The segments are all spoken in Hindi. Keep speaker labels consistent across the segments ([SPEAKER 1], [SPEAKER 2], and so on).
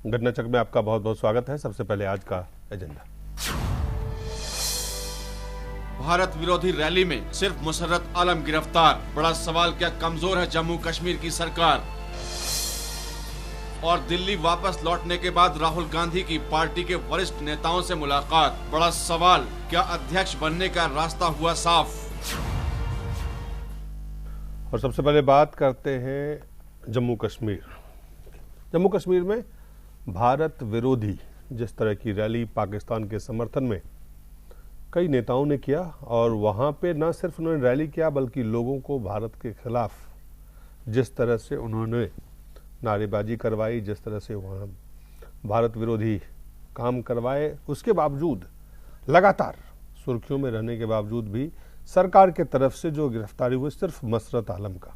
[SPEAKER 1] घटना चक्र में आपका बहुत बहुत स्वागत है। सबसे पहले आज का एजेंडा।
[SPEAKER 2] भारत विरोधी रैली में सिर्फ मुशर्रफ आलम गिरफ्तार। बड़ा सवाल, क्या कमजोर है जम्मू कश्मीर की सरकार? और दिल्ली वापस लौटने के बाद राहुल गांधी की पार्टी के वरिष्ठ नेताओं से मुलाकात। बड़ा सवाल, क्या अध्यक्ष बनने का रास्ता हुआ साफ?
[SPEAKER 1] और सबसे पहले बात करते हैं जम्मू कश्मीर। जम्मू कश्मीर में भारत विरोधी जिस तरह की रैली पाकिस्तान के समर्थन में कई नेताओं ने किया, और वहाँ पे न सिर्फ उन्होंने रैली किया बल्कि लोगों को भारत के खिलाफ जिस तरह से उन्होंने नारेबाजी करवाई, जिस तरह से वहाँ भारत विरोधी काम करवाए, उसके बावजूद लगातार सुर्खियों में रहने के बावजूद भी सरकार के तरफ से जो गिरफ्तारी हुई सिर्फ मसरत आलम का,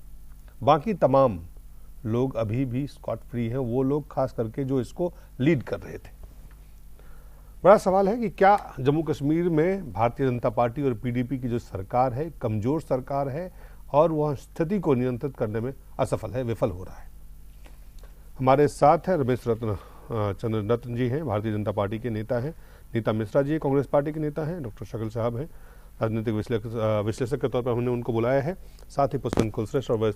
[SPEAKER 1] बाकी तमाम लोग अभी भी स्कॉट फ्री हैं। वो लोग खास करके जो इसको लीड कर रहे थे। बड़ा सवाल है कि क्या जम्मू कश्मीर में भारतीय जनता पार्टी और पीडीपी की जो सरकार है कमजोर सरकार है और वह स्थिति को नियंत्रित करने में असफल है, विफल हो रहा है। हमारे साथ है रमेश चंद्र रत्न जी हैं, भारतीय जनता पार्टी के नेता हैं। नीता मिश्रा जी कांग्रेस पार्टी के नेता हैं। डॉक्टर शकील साहब हैं, राजनीतिक विश्लेषक के तौर पर हमने उनको बुलाया है। साथ ही पुष्पन कुलश्रेष्ठ और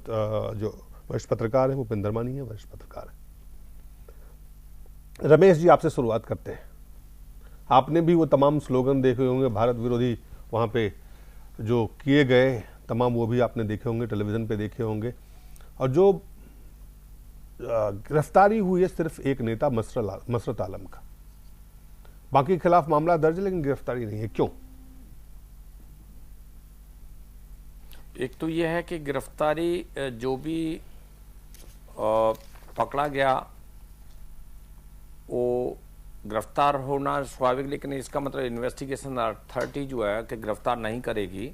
[SPEAKER 1] जो वरिष्ठ पत्रकार हैं भूपेंद्र मानी है, वरिष्ठ पत्रकार हैं। रमेश जी, आपसे शुरुआत करते हैं। आपने भी वो तमाम स्लोगन देखे होंगे भारत विरोधी, वहाँ पे जो किए गए तमाम वो भी आपने देखे होंगे, टेलीविजन पे देखे होंगे। और जो गिरफ्तारी हुई है सिर्फ एक नेता मसरत आलम का, बाकी के खिलाफ मामला दर्ज है लेकिन गिरफ्तारी नहीं है, क्यों?
[SPEAKER 3] एक तो यह है कि गिरफ्तारी जो भी पकड़ा गया वो गिरफ्तार होना स्वाभाविक, लेकिन इसका मतलब इन्वेस्टिगेशन अथॉरिटी जो है कि गिरफ्तार नहीं करेगी।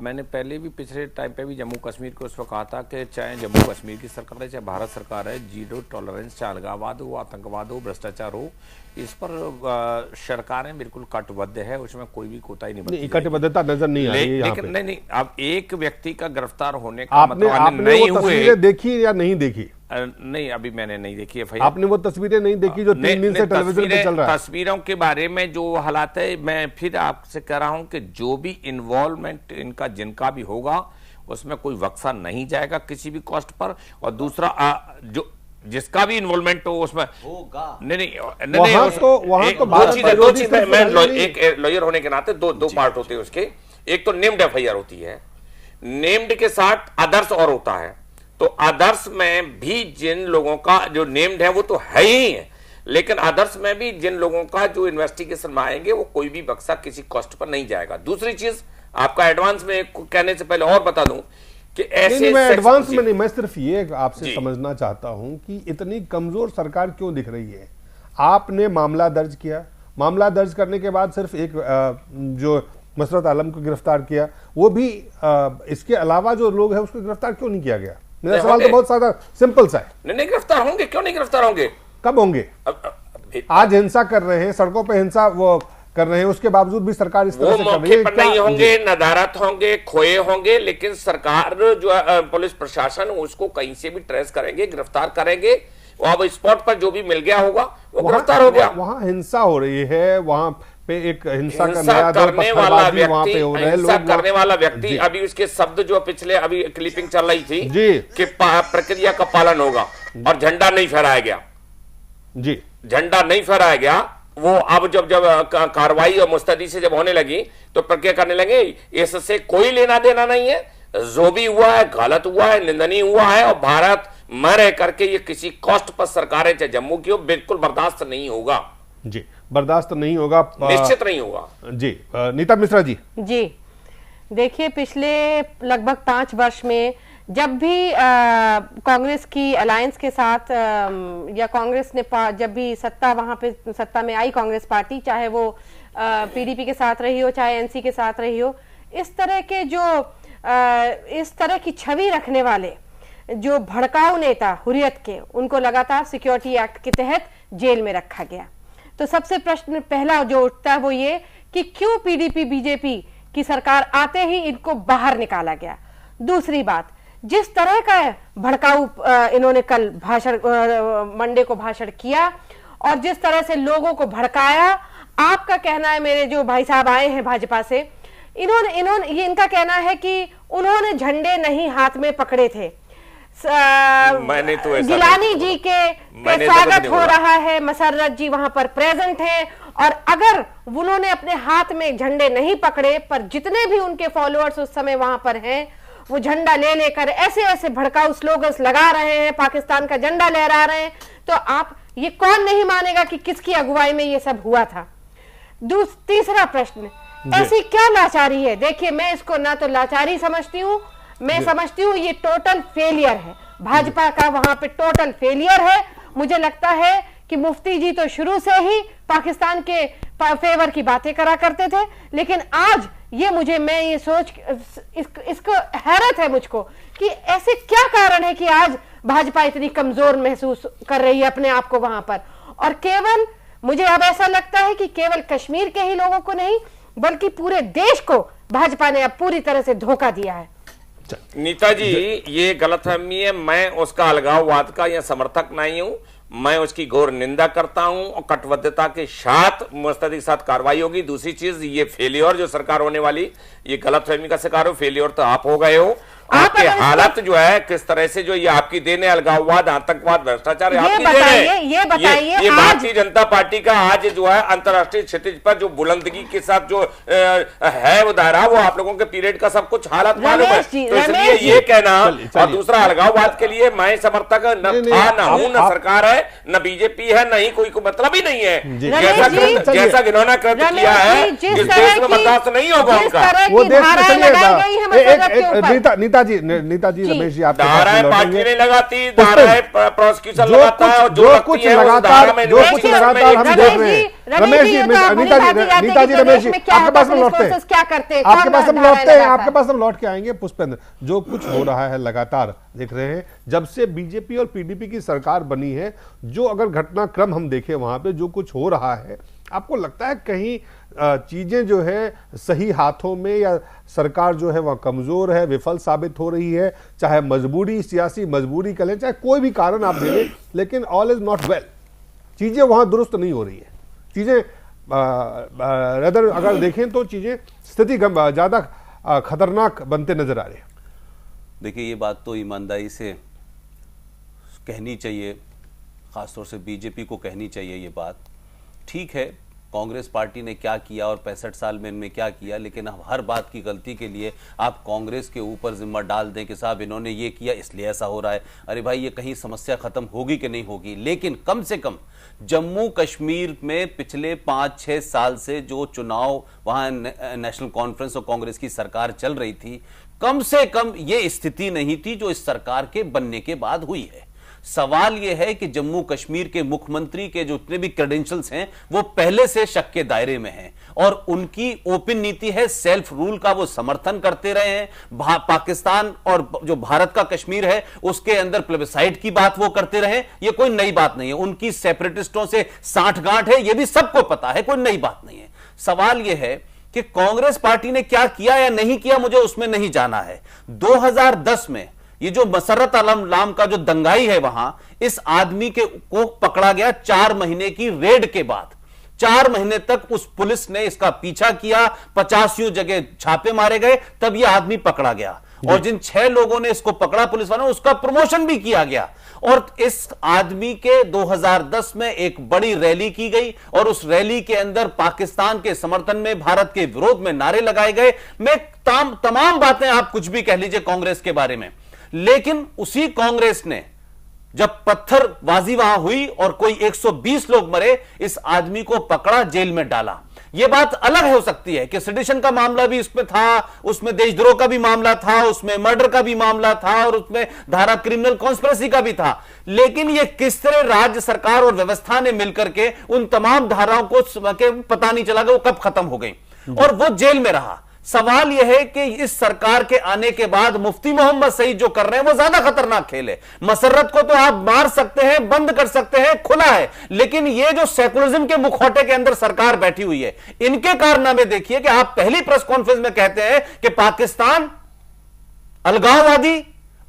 [SPEAKER 3] मैंने पहले भी पिछले टाइम पे भी जम्मू कश्मीर को उस वक्त कहा था कि चाहे जम्मू कश्मीर की सरकार है चाहे भारत सरकार है, जीरो टॉलरेंस, चाहे अलगाववाद हो, आतंकवाद हो, भ्रष्टाचार हो, इस पर सरकारें बिल्कुल कटिबद्ध है, उसमें कोई भी कोताही नहीं बरती।
[SPEAKER 1] कटिबद्धता नजर नहीं आ रही है।
[SPEAKER 3] लेकिन नहीं, अब एक व्यक्ति का गिरफ्तार होने का
[SPEAKER 1] आपने नहीं वो तस्वीरें देखी या नहीं देखी?
[SPEAKER 3] नहीं, अभी मैंने नहीं देखी है।
[SPEAKER 1] आपने वो तस्वीरें नहीं देखी जो 3 दिन से टेलीविजन पे चल रहा है?
[SPEAKER 3] तस्वीरों के बारे में जो हालात है, मैं फिर आपसे कह रहा हूं कि जो भी इन्वॉल्वमेंट इनका जिनका भी होगा उसमें कोई वक्फा नहीं जाएगा किसी भी कॉस्ट पर। और दूसरा जो जिसका भी इन्वॉल्वमेंट हो उसमें होगा। नहीं, दो चीज मैं एक लॉयर होने के नाते दो पार्ट होते हैं उसके। एक तो नेम्ड एफआईआर होती है, नेम्ड के साथ आदर्श और होता है। तो आदर्श में भी जिन लोगों का जो नेम्ड है वो तो है ही है, लेकिन आदर्श में भी जिन लोगों का जो इन्वेस्टिगेशन में आएंगे वो कोई भी बक्सा किसी कॉस्ट पर नहीं जाएगा। दूसरी चीज आपका एडवांस में कहने से पहले और बता दूं कि ऐसे
[SPEAKER 1] मैं एडवांस में नहीं, मैं सिर्फ ये आपसे समझना चाहता हूं कि इतनी कमजोर सरकार क्यों दिख रही है। आपने मामला दर्ज किया, मामला दर्ज करने के बाद सिर्फ एक जो मसरत आलम को गिरफ्तार किया, वो भी इसके अलावा जो लोग हैं उसको गिरफ्तार क्यों नहीं किया गया? मेरा सवाल तो बहुत सादा सिंपल सा है।
[SPEAKER 3] नहीं गिरफ्तार होंगे, क्यों नहीं गिरफ्तार होंगे?
[SPEAKER 1] कब होंगे? आज हिंसा कर रहे हैं, सड़कों पे हिंसा वो कर रहे हैं, उसके बावजूद भी सरकार इस तरह से कर रही है।
[SPEAKER 3] पर नहीं होंगे, नदारत होंगे, खोए होंगे, लेकिन सरकार जो पुलिस प्रशासन उसको कहीं से भी ट्रेस करेंगे, गिरफ्तार करेंगे। अब स्पॉट पर जो भी मिल गया होगा वो गिरफ्तार हो गया।
[SPEAKER 1] वहां हिंसा हो रही है, वहां पे एक हिंसा करने
[SPEAKER 3] वाला व्यक्ति अभी उसके शब्द जो पिछले अभी क्लिपिंग चल रही थी जी कि प्रक्रिया का पालन होगा और झंडा नहीं फहराया गया
[SPEAKER 1] जी,
[SPEAKER 3] झंडा नहीं फहराया गया। वो अब जब कार्रवाई और मुस्तैदी से जब होने लगी तो प्रक्रिया करने लगे, इससे कोई लेना देना नहीं है, जो भी हुआ है गलत हुआ है, निंदनीय हुआ है, और भारत में रह करके ये किसी कॉस्ट पर सरकारें चाहे जम्मू की हो बिल्कुल बर्दाश्त नहीं होगा।
[SPEAKER 1] जी, बर्दाश्त नहीं होगा,
[SPEAKER 3] निश्चित नहीं होगा।
[SPEAKER 1] जी, नीता मिश्रा जी।
[SPEAKER 4] जी, देखिए पिछले लगभग 5 वर्ष में जब भी कांग्रेस की अलायंस के साथ या कांग्रेस ने जब भी वहां पे सत्ता में आई कांग्रेस पार्टी, चाहे वो पीडीपी के साथ रही हो चाहे एनसी के साथ रही हो, इस तरह के जो इस तरह की छवि रखने वाले जो भड़काऊ नेता हुर्रियत के, उनको लगातार सिक्योरिटी एक्ट के तहत जेल में रखा गया। तो सबसे प्रश्न पहला जो उठता है वो ये कि क्यों पीडीपी बीजेपी की सरकार आते ही इनको बाहर निकाला गया। दूसरी बात, जिस तरह का भड़काऊ इन्होंने कल भाषण मंडे को भाषण किया और जिस तरह से लोगों को भड़काया, आपका कहना है, मेरे जो भाई साहब आए हैं भाजपा से, इन्होंने ये इनका कहना है कि उन्होंने झंडे नहीं हाथ में पकड़े थे।
[SPEAKER 3] मैंने तो
[SPEAKER 4] गिलानी जी के स्वागत हो रहा है, मसर्रत जी वहां पर प्रेजेंट हैं, और अगर उन्होंने अपने हाथ में झंडे नहीं पकड़े, पर जितने भी उनके फॉलोअर्स उस समय वहां पर हैं, वो झंडा ले लेकर ऐसे ऐसे भड़काऊ स्लोगन्स लगा रहे हैं, पाकिस्तान का झंडा लहरा रहे हैं, तो आप ये कौन नहीं मानेगा कि किसकी अगुवाई में ये सब हुआ था। तीसरा प्रश्न, ऐसी क्या लाचारी है? देखिए, मैं इसको ना तो लाचारी समझती हूँ, मैं समझती हूँ ये टोटल फेलियर है, भाजपा का वहां पे टोटल फेलियर है। मुझे लगता है कि मुफ्ती जी तो शुरू से ही पाकिस्तान के फेवर की बातें करा करते थे, लेकिन आज ये मैं ये सोच इसको हैरत है मुझको कि ऐसे क्या कारण है कि आज भाजपा इतनी कमजोर महसूस कर रही है अपने आप को वहां पर। और केवल मुझे अब ऐसा लगता है कि केवल कश्मीर के ही लोगों को नहीं, बल्कि पूरे देश को भाजपा ने अब पूरी तरह से धोखा दिया है।
[SPEAKER 3] नीता जी, ये गलतफहमी है। मैं उसका अलगाववाद का या समर्थक नहीं हूं, मैं उसकी घोर निंदा करता हूं और कटिबद्धता के साथ मुस्तैदी के साथ कार्रवाई होगी। दूसरी चीज, ये फेलियर जो सरकार होने वाली, ये गलतफहमी का शिकार हो, फेलियर तो आप हो गए हो। आपके हालत जो है किस तरह से, जो ये आपकी देन है, अलगाववाद, आतंकवाद, भ्रष्टाचार आपकी देन है।
[SPEAKER 4] ये बताइए,
[SPEAKER 3] ये भारतीय जनता पार्टी का आज जो है अंतर्राष्ट्रीय क्षितिज पर जो बुलंदगी के साथ जो है वो दायरा, वो आप लोगों के पीरियड का सब कुछ हालत मालूम है। तो इसलिए ये कहना, और दूसरा अलगाववाद के लिए मैं समर्थक न था, न हूं, न सरकार है, न बीजेपी है, न ही कोई मतलब ही नहीं है। जैसा घिनौना कृत्य किया है, जिस देश में बर्दाश्त नहीं होगा उनका,
[SPEAKER 1] वो देश। नीता जी रमेश जी, आपके
[SPEAKER 3] पार्टी ने लगाती, धाराएं प्रोसिक्यूशन लगाता है,
[SPEAKER 1] जो कुछ लगातार हम देख रहे हैं। रमेश जी, नीता जी, रमेश जी, आपके पास हम लौटते हैं,
[SPEAKER 4] क्या करते हैं,
[SPEAKER 1] आपके पास हम लौटते हैं, आपके पास हम लौट के आएंगे। पुष्पेंद्र, जो कुछ हो रहा है लगातार देख रहे हैं, जब से बीजेपी और पीडीपी की सरकार बनी है, जो अगर घटनाक्रम हम देखें वहां पे जो कुछ हो रहा है, आपको लगता है कहीं चीजें जो है सही हाथों में, या सरकार जो है वह कमजोर है, विफल साबित हो रही है? चाहे मजबूरी, सियासी मजबूरी करें, चाहे कोई भी कारण आप दे, लेकिन ऑल इज नॉट वेल, चीजें वहां दुरुस्त नहीं हो रही है। चीजें रदर अगर देखें तो चीजें, स्थिति ज्यादा खतरनाक बनते नजर आ रहे हैं।
[SPEAKER 5] देखिए, ये बात तो ईमानदारी से कहनी चाहिए, खासतौर से बीजेपी को कहनी चाहिए ये बात। ठीक है, कांग्रेस पार्टी ने क्या किया और 65 साल में इनमें क्या किया, लेकिन अब हर बात की गलती के लिए आप कांग्रेस के ऊपर जिम्मा डाल दें कि साहब इन्होंने ये किया इसलिए ऐसा हो रहा है। अरे भाई, ये कहीं समस्या खत्म होगी कि नहीं होगी? लेकिन कम से कम जम्मू कश्मीर में पिछले 5-6 साल से जो चुनाव वहां नेशनल कॉन्फ्रेंस और कांग्रेस की सरकार चल रही थी, कम से कम ये स्थिति नहीं थी जो इस सरकार के बनने के बाद हुई है। सवाल यह है कि जम्मू कश्मीर के मुख्यमंत्री के जो जितने भी क्रेडेंशियल्स हैं वो पहले से शक के दायरे में हैं, और उनकी ओपन नीति है सेल्फ रूल का, वो समर्थन करते रहे हैं। पाकिस्तान और जो भारत का कश्मीर है उसके अंदर प्लेबिसाइट की बात वो करते रहे, ये कोई नई बात नहीं है। उनकी सेपरेटिस्टों से साठगांठ है, ये भी सबको पता है, कोई नई बात नहीं है। सवाल यह है कि कांग्रेस पार्टी ने क्या किया या नहीं किया, मुझे उसमें नहीं जाना है। 2010 में ये जो मसर्रत आलम लाम का जो दंगाई है वहां, इस आदमी को पकड़ा गया 4 महीने की रेड के बाद। 4 महीने तक उस पुलिस ने इसका पीछा किया, 50 जगह छापे मारे गए, तब यह आदमी पकड़ा गया। और जिन 6 लोगों ने इसको पकड़ा पुलिस वालों, उसका प्रमोशन भी किया गया। और इस आदमी के 2010 में एक बड़ी रैली की गई, और उस रैली के अंदर पाकिस्तान के समर्थन में, भारत के विरोध में नारे लगाए गए। मैं तमाम बातें, आप कुछ भी कह लीजिए कांग्रेस के बारे में, लेकिन उसी कांग्रेस ने जब पत्थरबाजी वहां हुई और कोई 120 लोग मरे, इस आदमी को पकड़ा, जेल में डाला। यह बात अलग हो सकती है कि सेडिशन का मामला भी उसमें था, उसमें देशद्रोह का भी मामला था, उसमें मर्डर का भी मामला था, और उसमें धारा क्रिमिनल कॉन्स्पिरेसी का भी था। लेकिन यह किस तरह राज्य सरकार और व्यवस्था ने मिलकर के उन तमाम धाराओं को पता नहीं चला कि वो कब खत्म हो गई, और वो जेल में रहा। सवाल यह है कि इस सरकार के आने के बाद मुफ्ती मोहम्मद सईद जो कर रहे हैं वो ज्यादा खतरनाक खेल है। मसर्रत को तो आप मार सकते हैं, बंद कर सकते हैं, खुला है, लेकिन ये जो सेकुलरिज्म के मुखौटे के अंदर सरकार बैठी हुई है, इनके कारनामे देखिए कि आप पहली प्रेस कॉन्फ्रेंस में कहते हैं कि पाकिस्तान अलगाववादी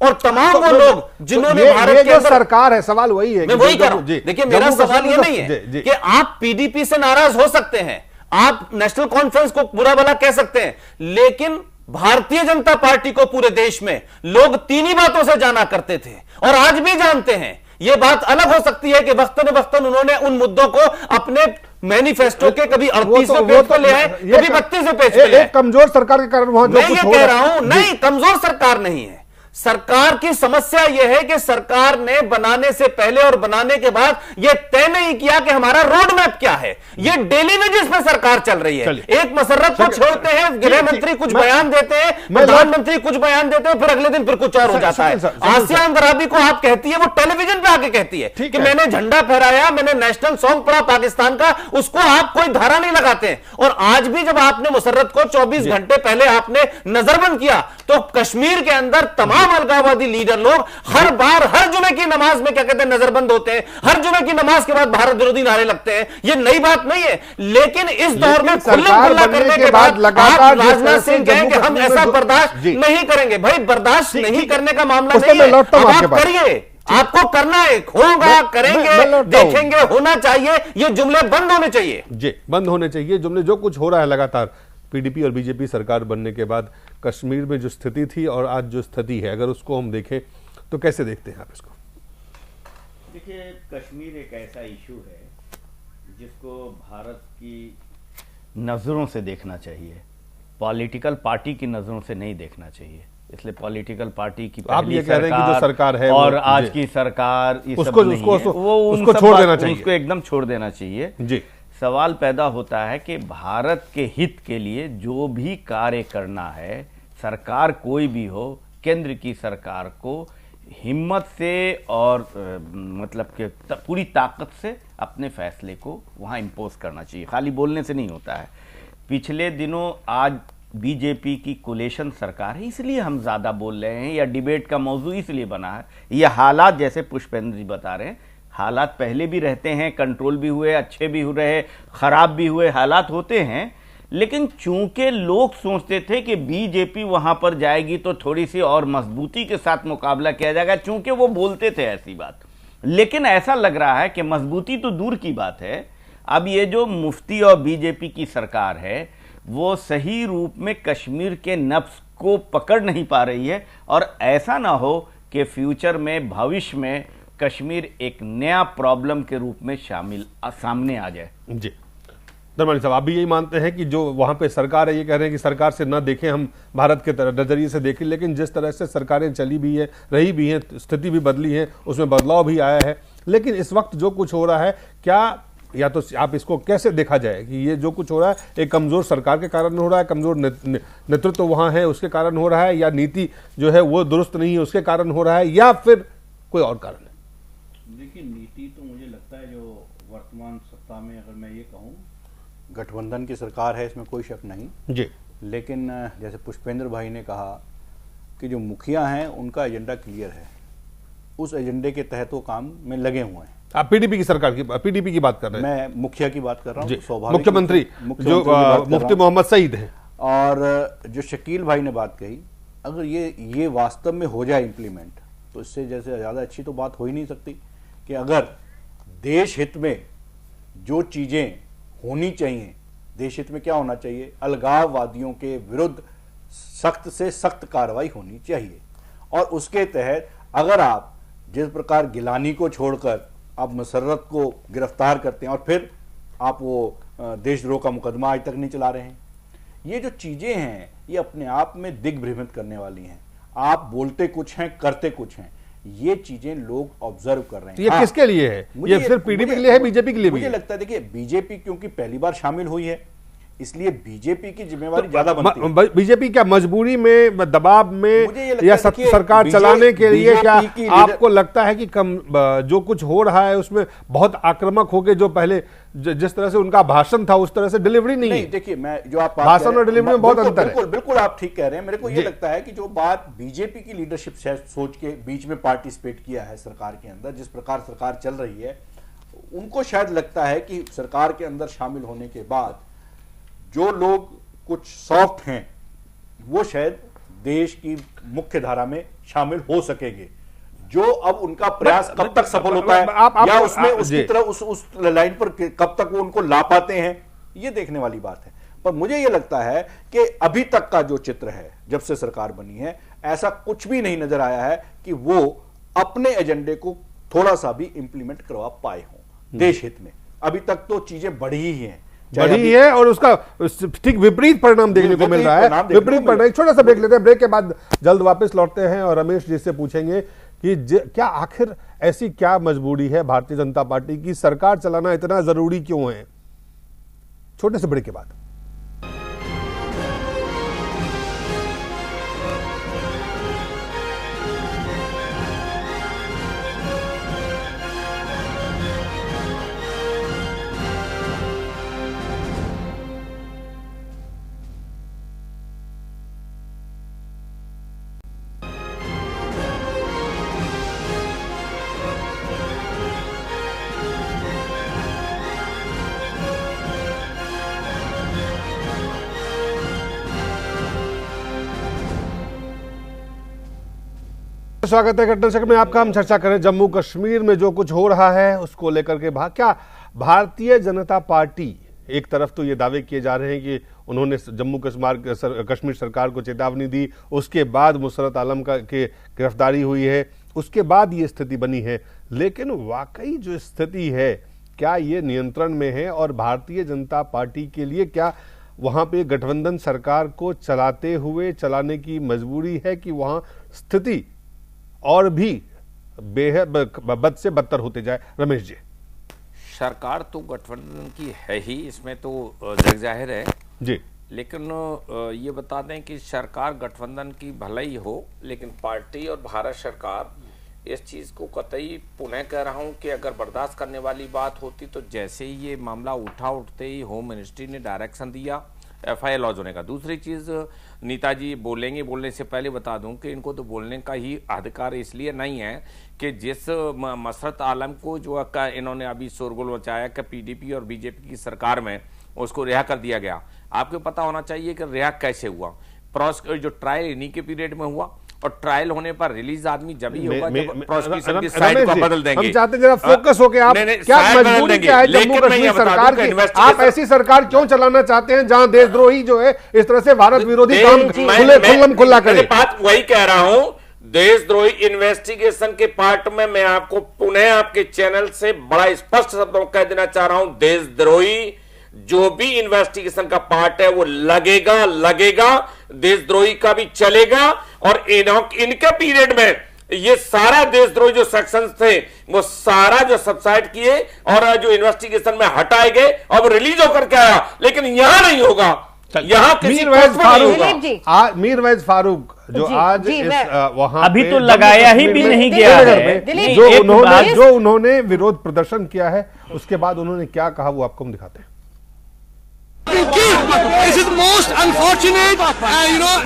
[SPEAKER 5] और तमाम वो लोग जिन्होंने भारत के
[SPEAKER 1] जो
[SPEAKER 5] अंदर
[SPEAKER 1] सरकार है, सवाल वही है,
[SPEAKER 5] मैं वही कह रहा हूं। देखिए, मेरा सवाल ये नहीं है कि आप पीडीपी से नाराज हो सकते हैं, आप नेशनल कॉन्फ्रेंस को बुरा भला कह सकते हैं, लेकिन भारतीय जनता पार्टी को पूरे देश में लोग तीन ही बातों से जाना करते थे और आज भी जानते हैं। यह बात अलग हो सकती है कि वक्तन वक्तन उन्होंने उन मुद्दों को अपने मैनिफेस्टो के कभी 38वें पेज पर ले आए, कभी 32वें पेज पर ले आए।
[SPEAKER 1] कमजोर सरकार के कारण वहां
[SPEAKER 5] मैं ये कह रहा हूं, नहीं, कमजोर सरकार नहीं है। सरकार की समस्या यह है कि सरकार ने बनाने से पहले और बनाने के बाद यह तय नहीं किया कि हमारा रोड मैप क्या है। यह डेली वेजेस पे सरकार चल रही है। एक मसर्रत को छोड़ते हैं, गृह मंत्री कुछ बयान देते हैं, प्रधानमंत्री कुछ बयान देते हैं, फिर अगले दिन फिर कुछ और हो जाता है। आसिया अंदराबी को आप कहती है, वो टेलीविजन पे आके कहती है कि मैंने झंडा फहराया, मैंने नेशनल सॉन्ग पढ़ा पाकिस्तान का, उसको आप कोई धारा नहीं लगाते हैं। और आज भी जब आपने मुसर्रत को 24 घंटे पहले आपने नजरबंद किया, तो कश्मीर के अंदर तमाम अलगाववादी लीडर लोग हर बार हर जुमे की नमाज में क्या कहते हैं, नजरबंद होते हैं, हर जुमे की नमाज के बाद भारत विरोधी नारे लगते हैं। ये नई बात नहीं है, लेकिन इस दौर में खुल्ला करने के बाद लगातार राजनाथ सिंह कहें कि हम ऐसा बर्दाश्त नहीं करेंगे। भाई, बर्दाश्त नहीं करने का मामला नहीं है, आप करिए, आपको करना है, होगा, करेंगे, देखेंगे, होना चाहिए। ये जुमले बंद होने चाहिए
[SPEAKER 1] जी, बंद होने चाहिए जुमले। जो कुछ हो रहा है लगातार पीडीपी और बीजेपी सरकार बनने के बाद कश्मीर में जो स्थिति थी और आज जो स्थिति है, अगर उसको हम देखें तो कैसे देखते हैं आप इसको?
[SPEAKER 6] देखिए, कश्मीर एक ऐसा इशू है जिसको भारत की नज़रों से देखना चाहिए, पॉलिटिकल पार्टी की नज़रों से नहीं देखना चाहिए। इसलिए पॉलिटिकल पार्टी की
[SPEAKER 1] आप ये कह रहे हैं कि जो सरकार है
[SPEAKER 6] और आज की सरकार
[SPEAKER 1] उसको छोड़ देना चाहिए,
[SPEAKER 6] उसको एकदम छोड़ देना चाहिए
[SPEAKER 1] जी।
[SPEAKER 6] सवाल पैदा होता है कि भारत के हित के लिए जो भी कार्य करना है, सरकार कोई भी हो, केंद्र की सरकार को हिम्मत से और मतलब कि पूरी ताकत से अपने फैसले को वहां इंपोज करना चाहिए, खाली बोलने से नहीं होता है। पिछले दिनों आज बीजेपी की कोलेशन सरकार है, इसलिए हम ज्यादा बोल रहे हैं, या डिबेट का मौजू इसलिए बना है। यह हालात, जैसे पुष्पेंद्र जी बता रहे हैं, हालात पहले भी रहते हैं, कंट्रोल भी हुए, अच्छे भी हुए, खराब भी हुए, हालात होते हैं। लेकिन चूंकि लोग सोचते थे कि बीजेपी वहां पर जाएगी तो थोड़ी सी और मजबूती के साथ मुकाबला किया जाएगा, चूंकि वो बोलते थे ऐसी बात। लेकिन ऐसा लग रहा है कि मजबूती तो दूर की बात है, अब ये जो मुफ्ती और बीजेपी की सरकार है वो सही रूप में कश्मीर के नब्ज को पकड़ नहीं पा रही है, और ऐसा ना हो कि फ्यूचर में, भविष्य में कश्मीर एक नया प्रॉब्लम के रूप में सामने आ जाए। जी,
[SPEAKER 1] धर्मानी साहब, आप भी यही मानते हैं कि जो वहां पे सरकार है, ये कह रहे हैं कि सरकार से ना देखें, हम भारत के नजरिए से देखें, लेकिन जिस तरह से सरकारें चली भी है, रही भी हैं, स्थिति भी बदली है, उसमें बदलाव भी आया है, लेकिन इस वक्त जो कुछ हो रहा है, क्या या तो आप इसको कैसे देखा जाए कि ये जो कुछ हो रहा है एक कमजोर सरकार के कारण हो रहा है, कमजोर नेतृत्व वहां है उसके कारण हो रहा है, या नीति जो है वो दुरुस्त नहीं है उसके कारण हो रहा है, या फिर कोई और कारण है?
[SPEAKER 7] देखिए, नीति तो मुझे लगता है जो वर्तमान सत्ता में, अगर मैं ये कहूँ, गठबंधन की सरकार है, इसमें कोई शक नहीं
[SPEAKER 1] जी।
[SPEAKER 7] लेकिन जैसे पुष्पेंद्र भाई ने कहा कि जो मुखिया हैं उनका एजेंडा क्लियर है, उस एजेंडे के तहत वो काम में लगे हुए हैं।
[SPEAKER 1] आप पीडीपी की सरकार की, पीडीपी की बात कर रहे हैं?
[SPEAKER 7] मैं मुखिया की बात कर रहा हूँ,
[SPEAKER 1] मुख्यमंत्री जो मुफ्ती मोहम्मद सईद हैं।
[SPEAKER 7] और जो शकील भाई ने बात कही, अगर ये वास्तव में हो जाए इम्प्लीमेंट, तो इससे जैसे ज़्यादा अच्छी तो बात हो ही नहीं सकती कि अगर देश हित में जो चीज़ें होनी चाहिए, देश हित में क्या होना चाहिए, अलगाववादियों के विरुद्ध सख्त से सख्त कार्रवाई होनी चाहिए। और उसके तहत अगर आप जिस प्रकार गिलानी को छोड़कर आप मसर्रत को गिरफ्तार करते हैं और फिर आप वो देशद्रोह का मुकदमा आज तक नहीं चला रहे हैं, ये जो चीज़ें हैं ये अपने आप में दिग्भ्रमित करने वाली हैं। आप बोलते कुछ हैं, करते कुछ हैं, ये चीजें लोग ऑब्जर्व कर रहे हैं।
[SPEAKER 1] ये किसके लिए है? ये सिर्फ पीडीपी के लिए है, बीजेपी के लिए भी?
[SPEAKER 7] मुझे लगता है, देखिए, बीजेपी क्योंकि पहली बार शामिल हुई है, इसलिए बीजेपी की जिम्मेवारी ज्यादा बनती है।
[SPEAKER 1] बीजेपी क्या मजबूरी में, दबाव में, या सरकार चलाने के लिए, क्या आपको लगता है कि जो कुछ हो रहा है उसमें बहुत आक्रामक हो गए, जो पहले जिस तरह से उनका भाषण था उस तरह से डिलीवरी नहीं है?
[SPEAKER 7] देखिए, मैं जो आप
[SPEAKER 1] भाषण और डिलीवरी में बहुत अंतर है।
[SPEAKER 7] बिल्कुल आप ठीक कह रहे हैं। मेरे को ये लगता है कि जो बात बीजेपी की लीडरशिप सोच के बीच में पार्टिसिपेट किया है सरकार के अंदर, जिस प्रकार सरकार चल रही है, उनको शायद लगता है कि सरकार के अंदर शामिल होने के बाद जो लोग कुछ सॉफ्ट हैं वो शायद देश की मुख्य धारा में शामिल हो सकेंगे। जो अब उनका प्रयास कब तक सफल होता है या उसमें उसकी तरह उस लाइन पर कब तक वो उनको ला पाते हैं, ये देखने वाली बात है। पर मुझे ये लगता है कि अभी तक का जो चित्र है, जब से सरकार बनी है, ऐसा कुछ भी नहीं नजर आया है कि वो अपने एजेंडे को थोड़ा सा भी इंप्लीमेंट करवा पाए हों देश हित में। अभी तक तो चीजें बढ़ी ही हैं,
[SPEAKER 1] बढ़ी है और उसका ठीक विपरीत परिणाम देखने को मिल रहा है। विपरीत परिणाम। छोटा सा ब्रेक लेते हैं, ब्रेक के बाद जल्द वापस लौटते हैं और रमेश जी से पूछेंगे कि क्या आखिर ऐसी क्या मजबूरी है भारतीय जनता पार्टी की, सरकार चलाना इतना जरूरी क्यों है। छोटे से ब्रेक के बाद। स्वागत है घटना चक्र में आपका। हम चर्चा करें जम्मू कश्मीर में जो कुछ हो रहा है उसको लेकर के। क्या भारतीय जनता पार्टी, एक तरफ तो ये दावे किए जा रहे हैं कि उन्होंने जम्मू कश्मीर सरकार को चेतावनी दी, उसके बाद मुसरत आलम की गिरफ्तारी हुई है, उसके बाद ये स्थिति बनी है, लेकिन वाकई जो स्थिति है क्या ये नियंत्रण में है और भारतीय जनता पार्टी के लिए क्या वहां पे गठबंधन सरकार को चलाने की मजबूरी है कि वहां स्थिति और भी बेहद बद से बदतर होते जाए। रमेश जी,
[SPEAKER 3] सरकार तो गठबंधन की है ही, इसमें तो जग जाहिर है
[SPEAKER 1] जी,
[SPEAKER 3] लेकिन ये बता दें कि सरकार गठबंधन की भले ही हो, लेकिन पार्टी और भारत सरकार इस चीज को कतई पुनः कह रहा हूं कि अगर बर्दाश्त करने वाली बात होती तो जैसे ही ये मामला उठते ही होम मिनिस्ट्री ने डायरेक्शन दिया FIR लॉन्च होने का। दूसरी चीज नेताजी बोलने से पहले बता दूं कि इनको तो बोलने का ही अधिकार इसलिए नहीं है कि जिस मसरत आलम को जो इन्होंने अभी शोरगुल मचाया कि PDP और BJP की सरकार में उसको रिहा कर दिया गया, आपको पता होना चाहिए कि रिहा कैसे हुआ। जो ट्रायल इन्हीं के पीरियड में हुआ और ट्रायल होने पर रिलीज आदमी जब ही होगा जब प्रोसिक्यूशन की साइड को बदल देंगे।
[SPEAKER 1] हम चाहते हैं जरा फोकस होके आप क्या मजबूरी क्या है जम्मू कश्मीर सरकार की, आप ऐसी सरकार क्यों चलाना चाहते हैं जहां देशद्रोही जो है इस तरह से भारत विरोधी काम खुला करे।
[SPEAKER 3] बात वही कह रहा हूं, देशद्रोही इन्वेस्टिगेशन के पार्ट में मैं आपको पुनः आपके चैनल से बड़ा स्पष्ट शब्दों में कह देना चाह रहा हूं, देशद्रोही जो भी इन्वेस्टिगेशन का पार्ट है वो लगेगा, देशद्रोही का भी चलेगा। और इनके पीरियड में ये सारा देशद्रोही जो सेक्शंस थे वो सारा जो सबसाइड किए और जो इन्वेस्टिगेशन में हटाए गए और रिलीज होकर के आया, लेकिन यहां नहीं होगा। यहाँ
[SPEAKER 1] मीरवैज फारूक जो आज वहां
[SPEAKER 6] अभी तो लगाया ही भी नहीं गया है,
[SPEAKER 1] जो उन्होंने विरोध प्रदर्शन किया है उसके बाद उन्होंने क्या कहा वो आपको हम दिखाते हैं।
[SPEAKER 8] This is most unfortunate,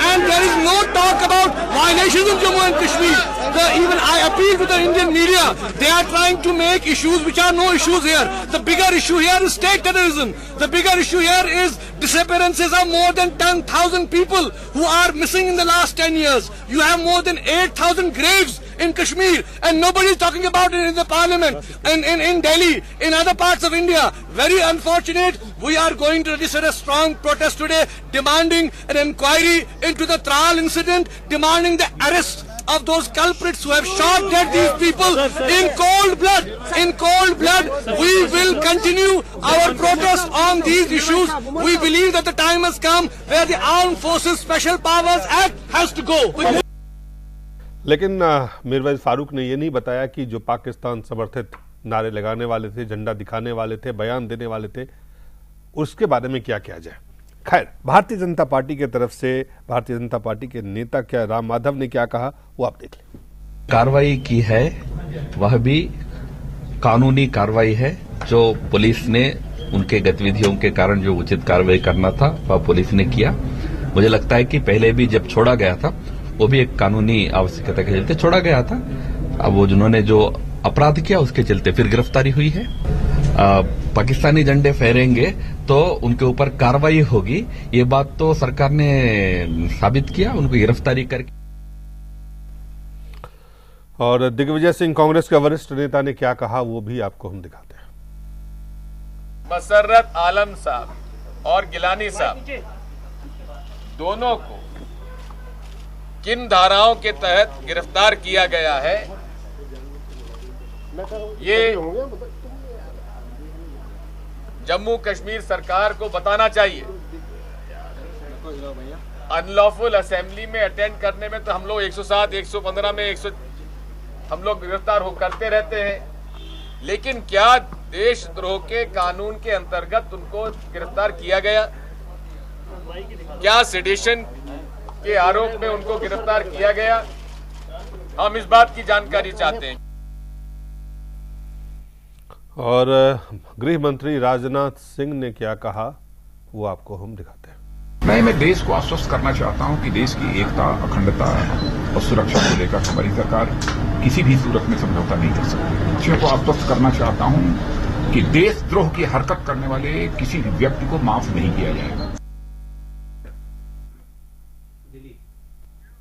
[SPEAKER 8] and there is no talk about violations of Jammu and Kashmir. Even I appeal to the Indian media. They are trying to make issues which are no issues here. The bigger issue here is state terrorism. The bigger issue here is disappearances of more than 10,000 people who are missing in the last 10 years. You have more than 8,000 graves in Kashmir and nobody is talking about it in the parliament, in Delhi, in other parts of India. Very unfortunate. We are going to register a strong protest today demanding an inquiry into the Tral incident, demanding the arrest of those culprits who have shot dead these people in cold blood. In cold blood, we will continue our protest on these issues. We believe that the time has come where the Armed Forces Special Powers Act has to go.
[SPEAKER 1] लेकिन मीरवैज फारूक ने यह नहीं बताया कि जो पाकिस्तान समर्थित नारे लगाने वाले थे, झंडा दिखाने वाले थे, बयान देने वाले थे, उसके बारे में क्या किया जाए। खैर, भारतीय जनता पार्टी की तरफ से भारतीय जनता पार्टी के नेता क्या राम माधव ने क्या कहा वो आप देख लें।
[SPEAKER 9] कार्रवाई की है वह भी कानूनी कार्रवाई है। जो पुलिस ने उनके गतिविधियों के कारण जो उचित कार्रवाई करना था वह पुलिस ने किया। मुझे लगता है कि पहले भी जब छोड़ा गया था वो भी एक कानूनी आवश्यकता के चलते छोड़ा गया था। अब वो जिन्होंने जो अपराध किया उसके चलते फिर गिरफ्तारी हुई है। पाकिस्तानी झंडे फहरेंगे तो उनके ऊपर कार्रवाई होगी। ये बात तो सरकार ने साबित किया, उनको गिरफ्तारी करके।
[SPEAKER 1] और दिग्विजय सिंह कांग्रेस के वरिष्ठ नेता ने क्या कहा वो भी आपको हम दिखाते हैं।
[SPEAKER 10] मसर्रत आलम साहब और गिलानी साहब दोनों को किन धाराओं के तहत गिरफ्तार किया गया है, ये जम्मू कश्मीर सरकार को बताना चाहिए। अनलॉफुल असेंबली में अटेंड करने में तो हम लोग 107, 115 में हम लोग गिरफ्तार करते रहते हैं, लेकिन क्या देशद्रोह के कानून के अंतर्गत उनको गिरफ्तार किया गया? क्या सेडिशन के आरोप में उनको गिरफ्तार किया गया? हम इस बात की जानकारी चाहते हैं।
[SPEAKER 1] और गृह मंत्री राजनाथ सिंह ने क्या कहा वो आपको हम दिखाते हैं।
[SPEAKER 11] मैं देश को आश्वस्त करना चाहता हूं कि देश की एकता, अखंडता और सुरक्षा को लेकर हमारी सरकार किसी भी सूरत में समझौता नहीं कर सकती। देश को आश्वस्त करना चाहता हूं कि देशद्रोह की हरकत करने वाले किसी भी व्यक्ति को माफ नहीं किया जाएगा।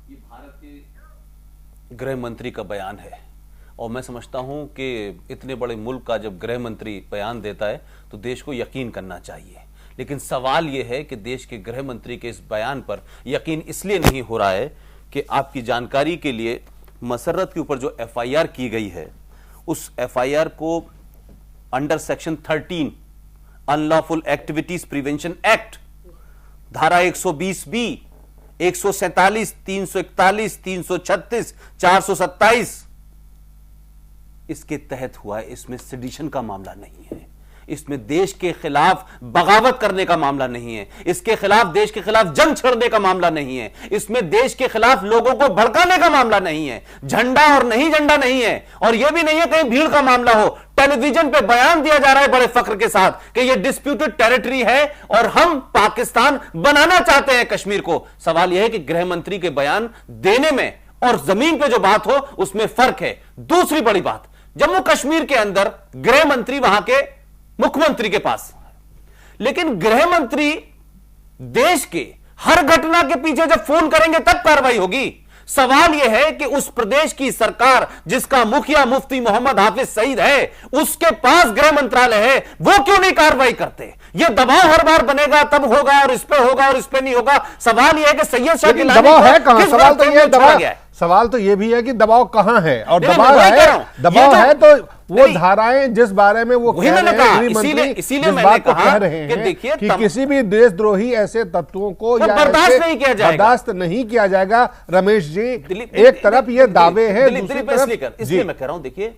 [SPEAKER 5] ये भारत के गृह मंत्री का बयान है और मैं समझता हूं कि इतने बड़े मुल्क का जब गृह मंत्री बयान देता है तो देश को यकीन करना चाहिए। लेकिन सवाल यह है कि देश के गृह मंत्री के इस बयान पर यकीन इसलिए नहीं हो रहा है कि आपकी जानकारी के लिए मसर्रत के ऊपर जो एफआईआर की गई है उस एफआईआर को under section 13 unlawful activities prevention act धारा 120B, 147, 341, 336, 427 इसके तहत हुआ है। इसमें सेडिशन का मामला नहीं है, इसमें देश के खिलाफ बगावत करने का मामला नहीं है, इसके खिलाफ देश के खिलाफ जंग छेड़ने का मामला नहीं है, इसमें देश के खिलाफ लोगों को भड़काने का मामला नहीं है, झंडा और नहीं झंडा नहीं है, और यह भी नहीं है कहीं भीड़ का मामला हो। टेलीविजन पे बयान दिया जा रहा है बड़े फख्र के साथ कि यह डिस्प्यूटेड टेरिटरी है और हम पाकिस्तान बनाना चाहते हैं कश्मीर को। सवाल यह है कि गृह मंत्री के बयान देने में और जमीन पे जो बात हो उसमें फर्क है। दूसरी बड़ी बात, जम्मू कश्मीर के अंदर गृह मंत्री वहां के मुख्यमंत्री के पास, लेकिन गृह मंत्री देश के हर घटना के पीछे जब फोन करेंगे तब कार्रवाई होगी। सवाल यह है कि उस प्रदेश की सरकार जिसका मुखिया मुफ्ती मोहम्मद हाफिज सईद है उसके पास गृह मंत्रालय है, वो क्यों नहीं कार्रवाई करते? ये दबाव हर बार बनेगा तब होगा और इस पे होगा और इस पे नहीं होगा। सवाल यह है कि सैयद शाह की
[SPEAKER 1] दबाव है कहां? सवाल तो ये भी है कि दबाव कहां है, और दबाव है तो वो धाराएं जिस बारे में वो कह रहे हैं, इसीलिए मैंने कह रहे हैं कि किसी भी देशद्रोही ऐसे तत्वों को बर्दाश्त नहीं किया जाएगा। रमेश जी, एक तरफ ये दावे हैं, दूसरी तरफ
[SPEAKER 5] इसलिए मैं कह रहा हूं, देखिए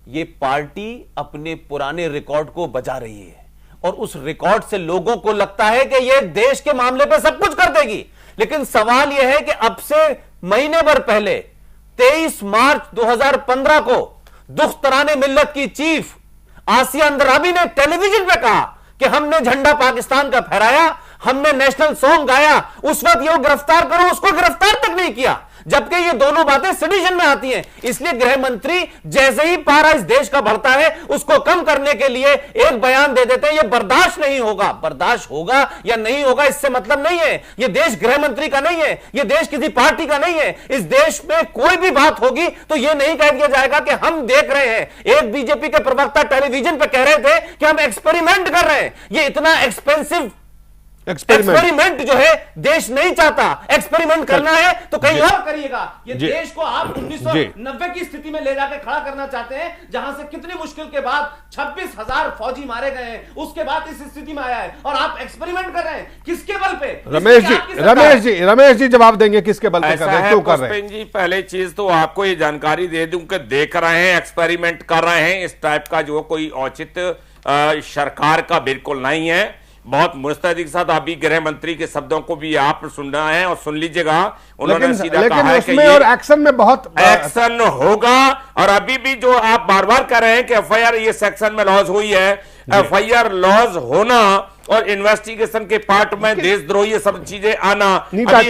[SPEAKER 5] ये पार्टी अपने पुराने रिकॉर्ड को बजा रही है और उस रिकॉर्ड से लोगों को लगता है कि ये देश के मामले पे सब कुछ कर देगी। लेकिन सवाल यह है कि अब से महीने भर पहले 23 मार्च 2015 को दुख्तराने मिल्लत की चीफ आसिया अंदराबी ने टेलीविजन पे कहा कि हमने झंडा पाकिस्तान का फहराया, हमने नेशनल सॉन्ग गाया। उस वक्त ये गिरफ्तार करो, उसको गिरफ्तार तक नहीं किया, जबकि ये दोनों बातें सेडिशन में आती हैं। इसलिए गृह मंत्री जैसे ही पारा इस देश का बढ़ता है उसको कम करने के लिए एक बयान दे देते हैं। ये बर्दाश्त नहीं होगा। बर्दाश्त होगा या नहीं होगा इससे मतलब नहीं है। ये देश गृह मंत्री का नहीं है, ये देश किसी पार्टी का नहीं है। इस देश में कोई भी बात होगी तो ये नहीं कह दिया जाएगा कि हम देख रहे हैं। एक बीजेपी के प्रवक्ता टेलीविजन पर कह रहे थे कि हम एक्सपेरिमेंट कर रहे हैं। ये इतना एक्सपेंसिव एक्सपेरिमेंट जो है देश नहीं चाहता। एक्सपेरिमेंट करना है तो कहीं और करिएगा। ये देश को आप 1990 की स्थिति में ले जाकर खड़ा करना चाहते हैं, जहां से कितनी मुश्किल के बाद 26,000 फौजी मारे गए हैं, उसके बाद इस स्थिति में आया है और आप एक्सपेरिमेंट कर रहे हैं। किसके बल पे?
[SPEAKER 1] रमेश जी जवाब देंगे किसके बल पे कर रहे हैं, क्यों कर रहे हैं?
[SPEAKER 3] जी, पहले चीज तो आपको ये जानकारी दे दूं कि देख रहे हैं, एक्सपेरिमेंट कर रहे हैं, इस टाइप का जो कोई औचित्य सरकार का बिल्कुल नहीं है। बहुत मुस्तैदी के साथ अभी गृह मंत्री के शब्दों को भी आप सुनना है और सुन लीजिएगा। उन्होंने सीधा कहा है कि
[SPEAKER 1] और एक्शन में बहुत
[SPEAKER 3] एक्शन होगा। और अभी भी जो आप बार बार कह रहे हैं कि एफआईआर ये सेक्शन में लॉज हुई है, एफआईआर लॉज होना और इन्वेस्टिगेशन के पार्ट में देशद्रोही ये सब चीजें आना,
[SPEAKER 1] नेताजी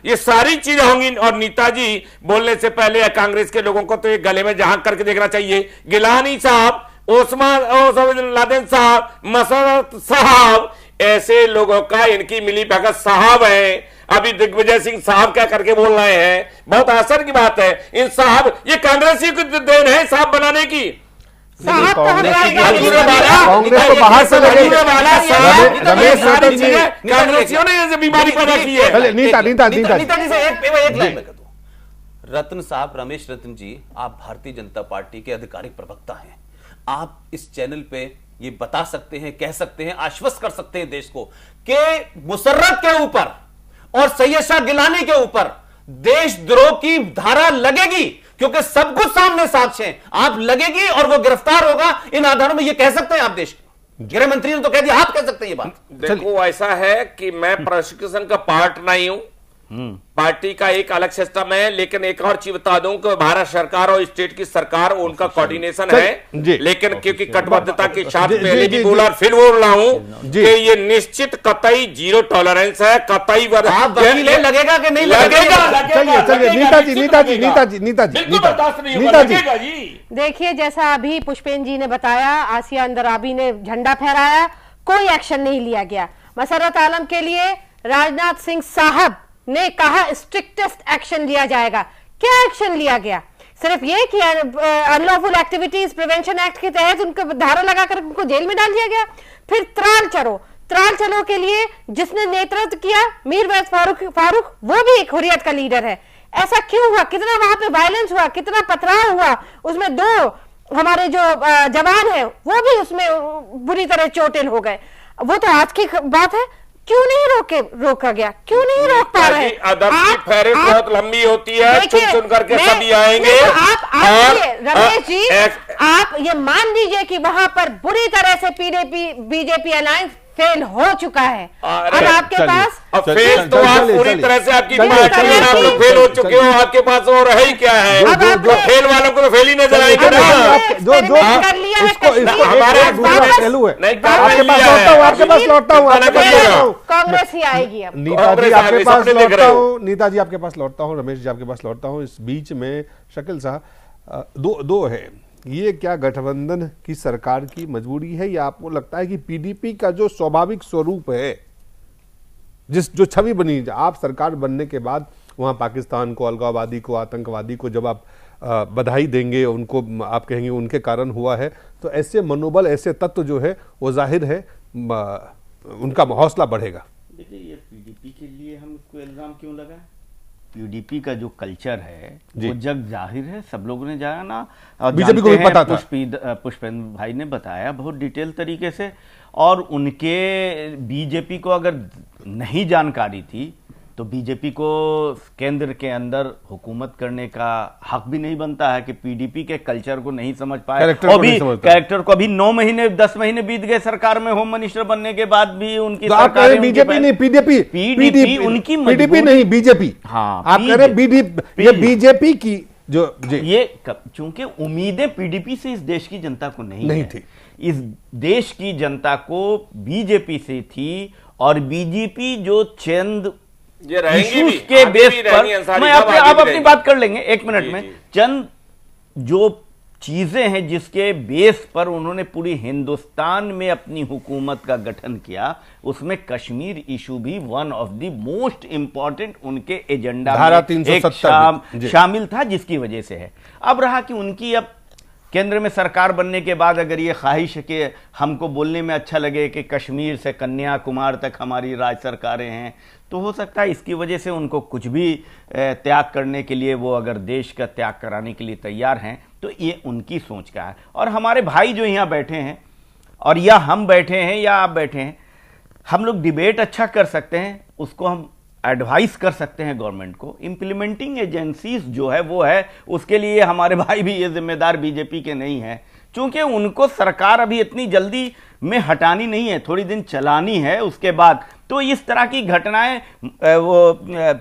[SPEAKER 3] ये सारी चीजें होंगी। और नेताजी बोलने से पहले कांग्रेस के लोगों को तो ये गले में जहां करके देखना चाहिए। गिलानी साहब ओसामा बिन लादेन साहब, मसरत साहब, ऐसे लोगों का इनकी मिली भगत साहब है। अभी दिग्विजय सिंह साहब क्या करके बोल रहे हैं, बहुत आश्चर्य की बात है। इन साहब, ये कांग्रेसी की देन है साहब बनाने की।
[SPEAKER 1] कांग्रेस को बाहर से रमेश रतन जी,
[SPEAKER 3] कांग्रेसियों ने ये बीमारी पैदा की है।
[SPEAKER 1] नीता जी से
[SPEAKER 5] एक लाइन में रतन साहब, रमेश रतन जी, आप भारतीय जनता पार्टी के आधिकारिक प्रवक्ता हैं। आप इस चैनल पे ये बता सकते हैं, कह सकते हैं, आश्वस्त कर सकते हैं देश को कि मुसर्रत के ऊपर और सैयद शाह गिलानी के ऊपर देशद्रोह की धारा लगेगी, क्योंकि सब कुछ सामने साक्ष्य है। आप लगेगी और वो गिरफ्तार होगा। इन आधारों में ये कह सकते हैं आप देश के गृह मंत्री ने तो कह दिया, आप कह सकते हैं ये बात।
[SPEAKER 3] देखो, ऐसा है कि मैं प्रोसिक्यूशन का पार्ट नहीं हूं, पार्टी का एक अलग सिस्टम है। लेकिन एक और चीज बता दूं कि भारत सरकार और स्टेट की सरकार, उनका कोऑर्डिनेशन है। लेकिन क्योंकि कटिबद्धता के साथ पहले भी बोला और फिर बोल रहा हूं कि ये निश्चित कतई जीरो टॉलरेंस है, कतई
[SPEAKER 5] लगेगा कि नहीं लगेगा।
[SPEAKER 1] चलिए नीता जी,
[SPEAKER 4] देखिए, जैसा अभी पुष्पेंद्र जी ने बताया, आसिया अंदराबी ने झंडा फहराया, कोई एक्शन नहीं लिया गया। मसरत आलम के लिए राजनाथ सिंह साहब ने कहा स्ट्रिक्टेस्ट एक्शन लिया जाएगा। क्या एक्शन लिया गया? सिर्फ ये कि अनलॉफुल एक्टिविटीज प्रिवेंशन एक्ट के तहत उनको धारा लगाकर उनको जेल में डाल दिया गया। फिर त्राल चलो के लिए जिसने नेतृत्व किया, मीरवैस फारूक, वो भी एक हुर्रियत का लीडर है। ऐसा क्यों हुआ? कितना वहां पे वायलेंस हुआ, कितना पथराव हुआ, उसमें 2 हमारे जो जवान है वो भी उसमें बुरी तरह चोटिल हो गए। वो तो आज की बात है। क्यों नहीं रोका गया? क्यों नहीं रोक पा रहे?
[SPEAKER 3] अदब की फहरिस्त बहुत लंबी होती है, चुन करके सभी आएंगे।
[SPEAKER 4] रमेश जी, आप ये मान लीजिए कि वहां पर बुरी तरह से बीजेपी अलायंस फेल हो चुका है। अब आपके पास
[SPEAKER 3] फेल तो आप पूरी तरह से आपकी पार्टी में आप लोग फेल हो चुके हो। आपके पास और है ही क्या है? जो फेल वालों को तो फेल ही नजर आएगा ना।
[SPEAKER 4] कांग्रेस ही आएगी। अब
[SPEAKER 1] नीता जी आपके पास लौटता हूँ, रमेश जी आपके पास लौटता हूँ। इस बीच में शकील साहब, दो है, ये क्या गठबंधन की सरकार की मजबूरी है या आपको लगता है कि पीडीपी का जो स्वाभाविक स्वरूप है, जो छवि बनी आप सरकार बनने के बाद, वहां पाकिस्तान को, अलगाववादी को, आतंकवादी को जब आप बधाई देंगे, उनको आप कहेंगे उनके कारण हुआ है, तो ऐसे मनोबल, ऐसे तत्व जो है वो जाहिर है उनका हौसला बढ़ेगा।
[SPEAKER 6] देखिए, ये पीडीपी के लिए हम इसको इल्जाम क्यों लगाएं? पीडीपी का जो कल्चर है वो जग जाहिर है, सब लोगों ने जाना, बीजेपी को भी पता था। पुष्पेंद्र भाई ने बताया बहुत डिटेल तरीके से। और उनके बीजेपी को अगर नहीं जानकारी थी तो बीजेपी को केंद्र के अंदर हुकूमत करने का हक भी नहीं बनता है कि पीडीपी के कल्चर को नहीं समझ पाए। कैरेक्टर को अभी 9 महीने 10 महीने बीत गए सरकार में, होम मिनिस्टर बनने के बाद भी उनकी सरकार,
[SPEAKER 1] बीजेपी नहीं,
[SPEAKER 6] पीडीपी उनकी,
[SPEAKER 1] पीडीपी नहीं, बीजेपी। हाँ, आप कह रहे बीजेपी की जो
[SPEAKER 6] ये, चूंकि उम्मीदें पीडीपी से इस देश की जनता को नहीं
[SPEAKER 1] थी,
[SPEAKER 6] इस देश की जनता को बीजेपी से थी। और बीजेपी जो चंद इश्यूज के बेस पर, मैं आप अपनी बात कर लेंगे 1 मिनट में, चंद जो चीजें हैं जिसके बेस पर उन्होंने पूरी हिंदुस्तान में अपनी हुकूमत का गठन किया, उसमें कश्मीर इशू भी one of the most important उनके एजेंडा में एक शामिल था, जिसकी वजह से है। अब रहा कि उनकी अब केंद्र में सरकार बनने के बाद अगर ये ख्वाहिश है कि हमको बोलने में अच्छा लगे कि कश्मीर से कन्याकुमारी तक हमारी राज्य सरकारें हैं, तो हो सकता है इसकी वजह से उनको कुछ भी त्याग करने के लिए, वो अगर देश का त्याग कराने के लिए तैयार हैं, तो ये उनकी सोच का है। और हमारे भाई जो यहाँ बैठे हैं, और या हम बैठे हैं या आप बैठे हैं, हम लोग डिबेट अच्छा कर सकते हैं, उसको हम एडवाइस कर सकते हैं गवर्नमेंट को। इंप्लीमेंटिंग एजेंसीज जो है वो है, उसके लिए हमारे भाई भी ये जिम्मेदार बीजेपी के नहीं है, क्योंकि उनको सरकार अभी इतनी जल्दी में हटानी नहीं है, थोड़ी दिन चलानी है, उसके बाद तो इस तरह की घटनाएं वो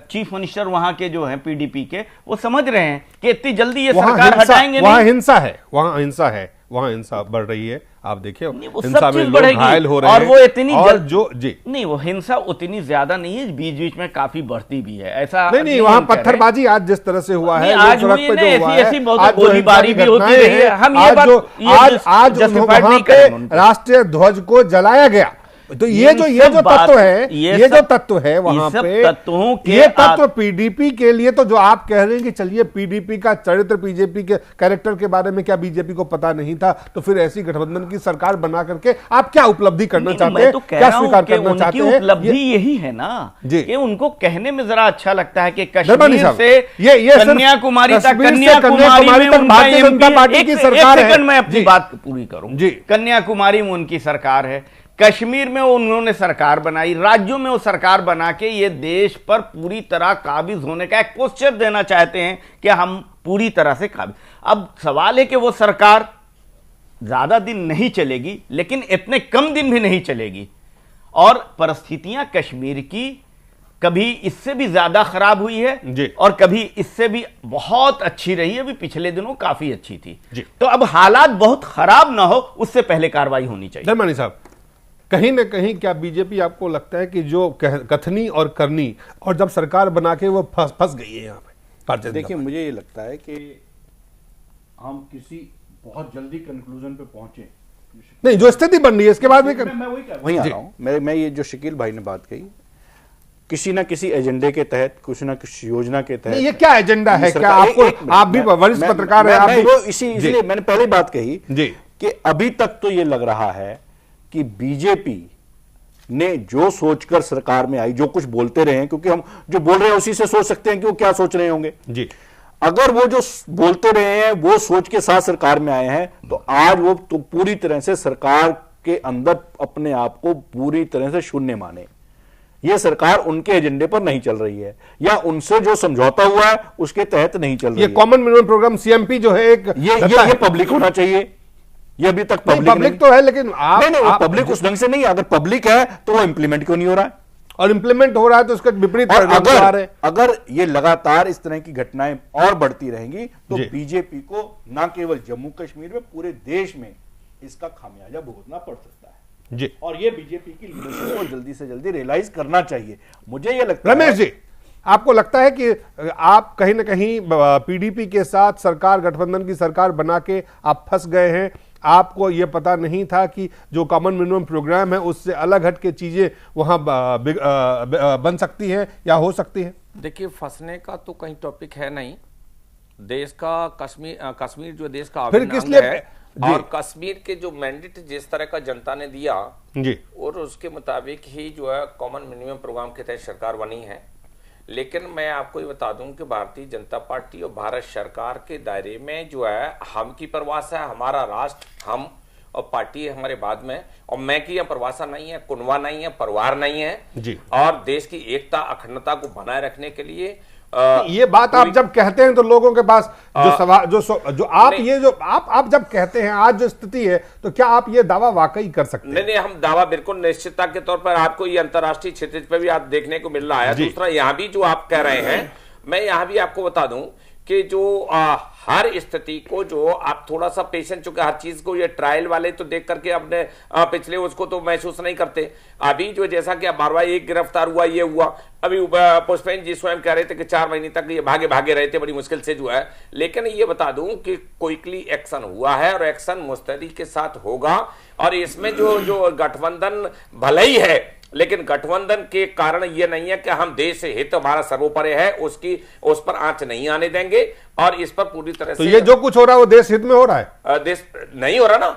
[SPEAKER 6] चीफ मिनिस्टर वहां के जो हैं पीडीपी के, वो समझ रहे हैं कि इतनी जल्दी ये सरकार हटाएंगे नहीं।
[SPEAKER 1] वहां हिंसा है, वहां हिंसा बढ़ रही है। आप देखिए
[SPEAKER 6] वो
[SPEAKER 1] हिंसा
[SPEAKER 6] सब
[SPEAKER 1] में
[SPEAKER 6] चीज
[SPEAKER 1] लोग
[SPEAKER 6] बढ़ेगी
[SPEAKER 1] घायल हो रहे
[SPEAKER 6] और
[SPEAKER 1] हैं
[SPEAKER 6] वो इतनी
[SPEAKER 1] और जो जी
[SPEAKER 6] नहीं, वो हिंसा उतनी ज्यादा नहीं है, बीच बीच में काफी बढ़ती भी है। ऐसा
[SPEAKER 1] नहीं वहां पत्थरबाजी आज जिस तरह से हुआ है,
[SPEAKER 6] आज हुई है, ऐसी बहुत गोलीबारी भी होती रही है। हम ये बात
[SPEAKER 1] आज वहां पे राष्ट्रीय ध्वज को जलाया गया। तो ये जो तत्व है, ये जो तत्व है वहां पे,
[SPEAKER 6] तत्वों के
[SPEAKER 1] ये तत्व पीडीपी के लिए, तो जो आप कह रहे हैं कि चलिए पीडीपी का चरित्र, बीजेपी के कैरेक्टर के बारे में क्या बीजेपी को पता नहीं था, तो फिर ऐसी गठबंधन की सरकार बना करके आप क्या उपलब्धि करना चाहते हैं, क्या स्वीकार करना चाहते हैं?
[SPEAKER 6] उपलब्धि यही है ना कि उनको कहने में जरा अच्छा लगता है कि
[SPEAKER 1] कश्मीर
[SPEAKER 6] से कन्याकुमारी तक, कन्याकुमारी में
[SPEAKER 1] भारतीय जनता पार्टी की सरकार है।
[SPEAKER 6] मैं अपनी बात पूरी करूं जी। कन्याकुमारी में उनकी सरकार है, कश्मीर में उन्होंने सरकार बनाई, राज्यों में वो सरकार बना के ये देश पर पूरी तरह काबिज होने का एक पोस्चर देना चाहते हैं कि हम पूरी तरह से काबिज। अब सवाल है कि वो सरकार ज्यादा दिन नहीं चलेगी, लेकिन इतने कम दिन भी नहीं चलेगी, और परिस्थितियां कश्मीर की कभी इससे भी ज्यादा खराब हुई है और कभी इससे भी बहुत अच्छी रही है। अभी पिछले दिनों काफी अच्छी थी, तो अब हालात बहुत खराब ना हो उससे पहले कार्रवाई होनी चाहिए।
[SPEAKER 1] धर्मानी साहब, कहीं ना कहीं क्या बीजेपी आपको लगता है कि जो कथनी और करनी और जब सरकार बना के वो फंस गई है यहाँ पे?
[SPEAKER 7] देखिए, मुझे ये लगता है कि हम किसी बहुत जल्दी कंक्लूजन पे पहुंचे
[SPEAKER 1] नहीं, जो स्थिति बन रही है इसके बाद
[SPEAKER 7] मैं वही आ रहा हूं। मैं ये जो शकील भाई ने बात कही, किसी ना किसी एजेंडे के तहत, कुछ ना कुछ योजना के तहत,
[SPEAKER 1] ये क्या एजेंडा है? क्या आपको, आप भी वरिष्ठ पत्रकार हैं,
[SPEAKER 7] इसलिए मैंने पहले बात कही कि अभी तक तो ये लग रहा है कि बीजेपी ने जो सोचकर सरकार में आई, जो कुछ बोलते रहे हैं, क्योंकि हम जो बोल रहे हैं उसी से सोच सकते हैं कि वो क्या सोच रहे होंगे जी। अगर वो जो बोलते रहे हैं वो सोच के साथ सरकार में आए हैं, तो आज वो तो पूरी तरह से सरकार के अंदर अपने आप को पूरी तरह से शून्य माने। ये सरकार उनके एजेंडे पर नहीं चल रही है, या उनसे जो समझौता हुआ है उसके तहत नहीं चल रही है।
[SPEAKER 1] ये कॉमन मिनिमम प्रोग्राम सीएमपी जो है एक
[SPEAKER 7] ये पब्लिक होना चाहिए। ये अभी तक
[SPEAKER 1] पब्लिक तो है, लेकिन
[SPEAKER 7] नहीं, पब्लिक उस ढंग से नहीं। अगर पब्लिक है तो वो इंप्लीमेंट क्यों नहीं हो रहा है?
[SPEAKER 1] और इंप्लीमेंट हो रहा है तो उसका विपरीत
[SPEAKER 7] अगर ये लगातार इस तरह की घटनाएं और बढ़ती रहेंगी तो बीजेपी को न केवल जम्मू कश्मीर में, पूरे देश में इसका खामियाजा भुगतना पड़ सकता है जी। और ये बीजेपी की लीडरशिप को जल्दी से जल्दी रियलाइज करना चाहिए। मुझे ये लगता है,
[SPEAKER 1] रमेश जी, आपको लगता है कि आप कहीं ना कहीं पीडीपी के साथ सरकार, गठबंधन की सरकार बना के आप फंस गए हैं? आपको यह पता नहीं था कि जो कॉमन मिनिमम प्रोग्राम है उससे अलग हट के चीजें वहां बन सकती हैं या हो सकती हैं?
[SPEAKER 3] देखिए, फंसने का तो कहीं टॉपिक है नहीं। देश का कश्मीर जो देश का
[SPEAKER 1] फिर किस लिए
[SPEAKER 3] है, और कश्मीर के जो मैंडेट जिस तरह का जनता ने दिया जी, और उसके मुताबिक ही जो है कॉमन मिनिमम प्रोग्राम के तहत सरकार बनी है। लेकिन मैं आपको ये बता दूं कि भारतीय जनता पार्टी और भारत सरकार के दायरे में जो है हम की परिभाषा है, हमारा राष्ट्र, हम और पार्टी है हमारे बाद में, और मैं की यह परिभाषा नहीं है, कुनवा नहीं है, परिवार नहीं है जी। और देश की एकता, अखंडता को बनाए रखने के लिए
[SPEAKER 1] ये बात आप जब कहते हैं तो लोगों के पास जो सवाल जो आप ये जो आप जब कहते हैं आज जो स्थिति है, तो क्या आप ये दावा वाकई कर सकते हैं?
[SPEAKER 3] नहीं, हम दावा बिल्कुल निश्चितता के तौर पर, आपको ये अंतर्राष्ट्रीय क्षेत्र पे भी आप देखने को मिल रहा है। दूसरा, यहाँ भी जो आप कह रहे हैं, मैं यहाँ भी आपको बता दूं कि जो हर स्थिति को जो आप थोड़ा सा पेशेंट, चुके हर चीज को ये ट्रायल वाले तो देख करके अपने पिछले उसको तो महसूस नहीं करते। अभी जो जैसा कि बार बार एक गिरफ्तार हुआ, ये हुआ, अभी पुष्पेंद्र जी स्वयं कह रहे थे कि 4 महीने तक ये भागे रहे थे बड़ी मुश्किल से जो है। लेकिन ये बता दूं कि क्विकली एक्शन हुआ है और एक्शन मुस्तैदी के साथ होगा। और इसमें जो गठबंधन भले ही है, लेकिन गठबंधन के कारण ये नहीं है कि हम देश हित हमारा सर्वोपरि है, उस पर आंच नहीं आने देंगे और इस पर पूरी तरह
[SPEAKER 1] से। तो ये जो कुछ हो रहा है वो देश हित में हो रहा है?
[SPEAKER 3] देश नहीं हो रहा ना,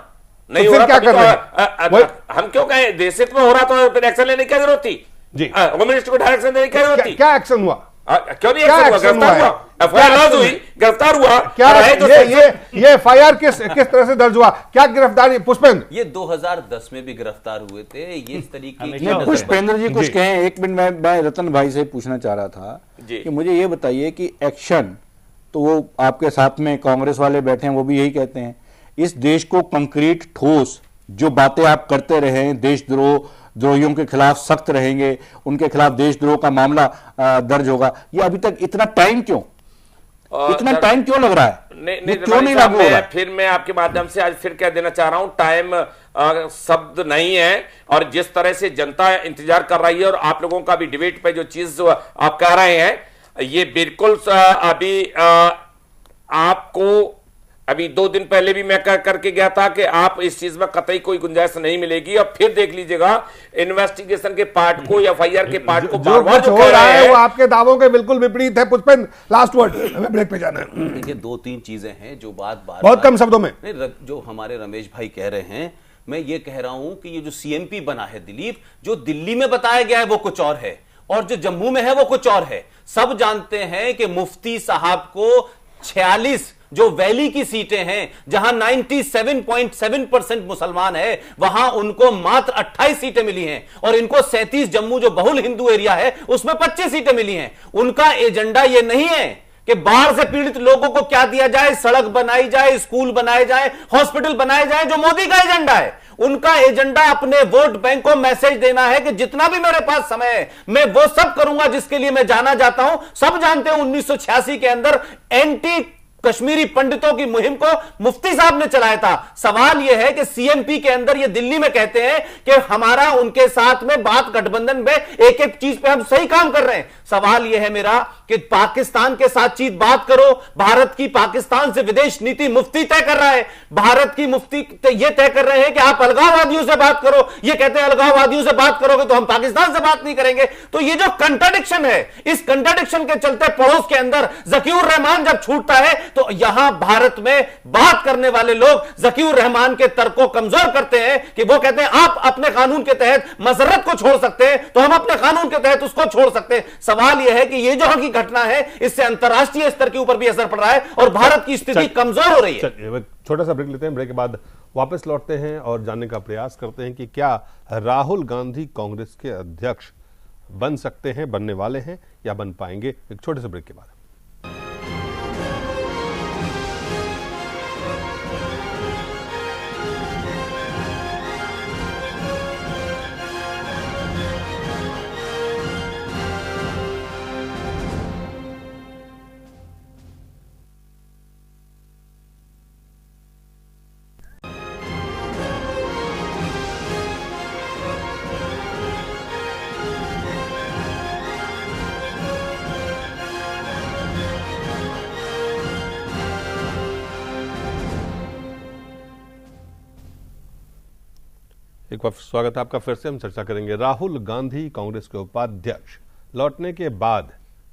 [SPEAKER 3] नहीं
[SPEAKER 1] तो
[SPEAKER 3] हो रहा,
[SPEAKER 1] क्या कर रहे हैं?
[SPEAKER 3] हम क्यों कहें देश हित में हो रहा तो फिर एक्शन लेने की क्या जरूरत थी जी? होम मिनिस्टर को डायरेक्शन देने की क्या जरूरत थी?
[SPEAKER 1] क्या एक्शन हुआ?
[SPEAKER 3] क्यों नहीं एक्शन हुआ? गिरफ्तार हुआ, एफआईआर हुई, गिरफ्तार हुआ।
[SPEAKER 1] क्या ये एफआईआर किस तरह से दर्ज हुआ? क्या गिरफ्तारी? पुष्पेंद्र,
[SPEAKER 5] ये 2010 में भी गिरफ्तार हुए थे। ये इस तरीके
[SPEAKER 7] की पुष्पेंद्र जी कुछ कहें, एक मिनट मैं रतन भाई से पूछना चाह रहा था कि मुझे ये बताइए कि एक्शन तो वो आपके साथ में कांग्रेस वाले बैठे हैं, वो भी यही कहते हैं, इस देश को कंक्रीट ठोस जो बातें आप करते रहे हैं, देशद्रोहियों के खिलाफ सख्त रहेंगे, उनके खिलाफ देशद्रोह का मामला दर्ज होगा, ये अभी तक इतना टाइम क्यों? इतना टाइम क्यों लग रहा है?
[SPEAKER 3] नहीं,
[SPEAKER 7] क्यों नहीं लागू हो रहा है?
[SPEAKER 3] फिर मैं आपके माध्यम से आज फिर कह देना चाह रहा हूं, टाइम शब्द नहीं है। और जिस तरह से जनता इंतजार कर रही है और आप लोगों का भी डिबेट पे जो चीज आप कह रहे हैं, ये बिल्कुल अभी आपको अभी 2 दिन पहले भी मैं करके गया था कि आप इस चीज में कतई कोई गुंजाइश नहीं मिलेगी। और फिर देख लीजिएगा इन्वेस्टिगेशन के पार्ट को या FIR के पार्ट को
[SPEAKER 1] जो कुछ हो रहा है वो आपके दावों के बिल्कुल विपरीत है। पुष्पेंद्र, लास्ट वर्ड, हमें ब्रेक पे जाना है।
[SPEAKER 5] देखिए 2-3 चीजें हैं जो बात
[SPEAKER 1] बहुत कम शब्दों में
[SPEAKER 5] जो हमारे रमेश भाई कह रहे हैं, मैं ये कह रहा हूं कि ये जो CMP बना है दिलीप, जो दिल्ली में बताया गया है वो कुछ और है और जो जम्मू में है वो कुछ और है। सब जानते हैं कि मुफ्ती साहब को 46 जो वैली की सीटें हैं जहां 97.7% मुसलमान है, वहां उनको मात्र 28 सीटें मिली हैं और इनको 37 जम्मू जो बहुल हिंदू एरिया है उसमें 25 सीटें मिली हैं। उनका एजेंडा यह नहीं है कि बाहर से पीड़ित लोगों को क्या दिया जाए, सड़क बनाई जाए, स्कूल बनाए जाए, हॉस्पिटल बनाए जाए, जो मोदी का एजेंडा है। उनका एजेंडा अपने वोट बैंक को मैसेज देना है कि जितना भी मेरे पास समय है मैं वो सब करूंगा जिसके लिए मैं जाना चाहता हूं। सब जानते हैं 1986 के अंदर एंटी कश्मीरी पंडितों की मुहिम को मुफ्ती साहब ने चलाया था। सवाल यह है कि CMP के अंदर ये दिल्ली में कहते हैं कि हमारा उनके साथ में बात गठबंधन में एक एक चीज पे हम सही काम कर रहे हैं। सवाल यह है मेरा कि पाकिस्तान के साथ चीज बात करो। भारत की पाकिस्तान से विदेश नीति मुफ्ती तय कर रहा है। भारत की मुफ्ती ये तय कर रहे हैं कि आप अलगाववादियों से बात करो। ये कहते हैं अलगाववादियों से बात करोगे तो हम पाकिस्तान से बात नहीं करेंगे। तो ये जो कंट्राडिक्शन है, इस कंट्राडिक्शन के चलते पड़ोस के अंदर जकीउर रहमान जब छूटता है तो यहां भारत में बात करने वाले लोग जकीउर रहमान के तर्क को कमजोर करते हैं कि वो कहते हैं आप अपने कानून के तहत मसरत को छोड़ सकते हैं तो हम अपने कानून के तहत उसको छोड़ सकते हैं। सवाल यह है कि ये जो की घटना है इससे अंतरराष्ट्रीय स्तर के ऊपर भी असर पड़ रहा है और भारत की स्थिति कमजोर हो रही है।
[SPEAKER 1] छोटा सा ब्रेक लेते हैं, ब्रेक के बाद वापस लौटते हैं और जानने का प्रयास करते हैं कि क्या राहुल गांधी कांग्रेस के अध्यक्ष बन सकते हैं, बनने वाले हैं या बन पाएंगे। एक छोटे से ब्रेक के बाद। एक बार स्वागत है आपका। फिर से हम चर्चा करेंगे राहुल गांधी कांग्रेस के उपाध्यक्ष लौटने के बाद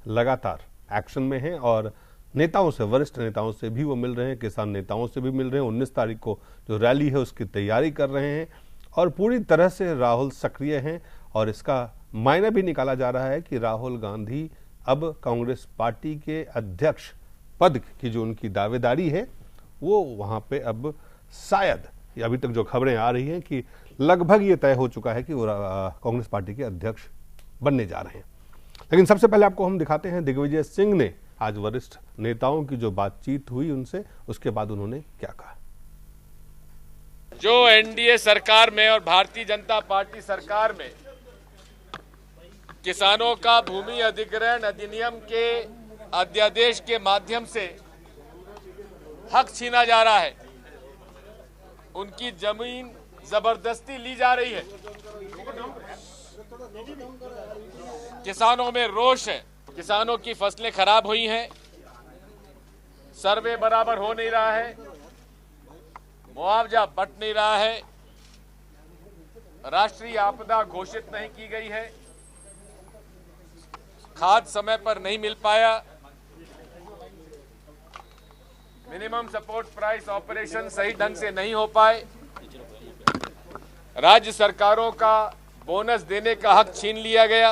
[SPEAKER 1] लगातार एक्शन में हैं और नेताओं से, वरिष्ठ नेताओं से भी वो मिल रहे हैं, किसान नेताओं से भी मिल रहे हैं। 19 तारीख को जो रैली है उसकी तैयारी कर रहे हैं और पूरी तरह से राहुल सक्रिय हैं और इसका मायना भी निकाला जा रहा है कि राहुल गांधी अब कांग्रेस पार्टी के अध्यक्ष पद की जो उनकी दावेदारी है वो वहाँ पे अब शायद, अभी तक जो खबरें आ रही हैं कि लगभग ये तय हो चुका है कि वो कांग्रेस पार्टी के अध्यक्ष बनने जा रहे हैं। लेकिन सबसे पहले आपको हम दिखाते हैं दिग्विजय सिंह ने आज वरिष्ठ नेताओं की जो बातचीत हुई उनसे, उसके बाद उन्होंने क्या कहा।
[SPEAKER 10] जो NDA सरकार में और भारतीय जनता पार्टी सरकार में किसानों का भूमि अधिग्रहण अधिनियम के अध्यादेश के माध्यम से हक छीना जा रहा है, उनकी जमीन जबरदस्ती ली जा रही है, किसानों में रोष है, किसानों की फसलें खराब हुई हैं, सर्वे बराबर हो नहीं रहा है, मुआवजा बंट नहीं रहा है, राष्ट्रीय आपदा घोषित नहीं की गई है, खाद समय पर नहीं मिल पाया, मिनिमम सपोर्ट प्राइस ऑपरेशन सही ढंग से नहीं हो पाए, राज्य सरकारों का बोनस देने का हक छीन लिया गया।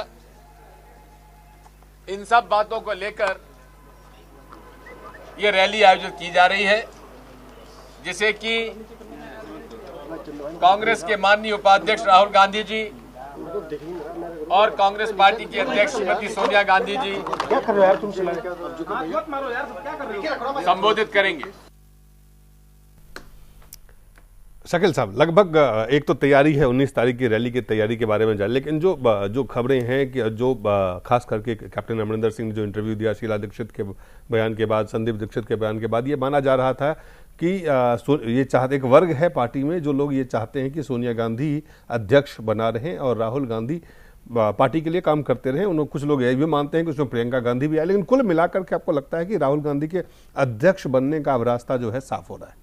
[SPEAKER 10] इन सब बातों को लेकर ये रैली आयोजित की जा रही है, जिसे कि कांग्रेस के माननीय उपाध्यक्ष राहुल गांधी जी और कांग्रेस पार्टी की अध्यक्ष श्रीमती सोनिया गांधी जी संबोधित करेंगे।
[SPEAKER 1] शकील साहब, लगभग एक तो तैयारी है 19 तारीख की रैली की तैयारी के बारे में जान, लेकिन जो खबरें हैं कि जो खास करके कैप्टन अमरिंदर सिंह ने जो इंटरव्यू दिया शीला दीक्षित के बयान के बाद, संदीप दीक्षित के बयान के बाद, ये माना जा रहा था कि ये चाहते, एक वर्ग है पार्टी में जो लोग ये चाहते हैं कि सोनिया गांधी अध्यक्ष बना रहें और राहुल गांधी पार्टी के लिए काम करते रहे। उन्होंने कुछ लोग ये भी मानते हैं कि उसमें प्रियंका गांधी भी आए, लेकिन कुल मिलाकर के आपको लगता है कि राहुल गांधी के अध्यक्ष बनने का अब रास्ता जो है साफ हो रहा है?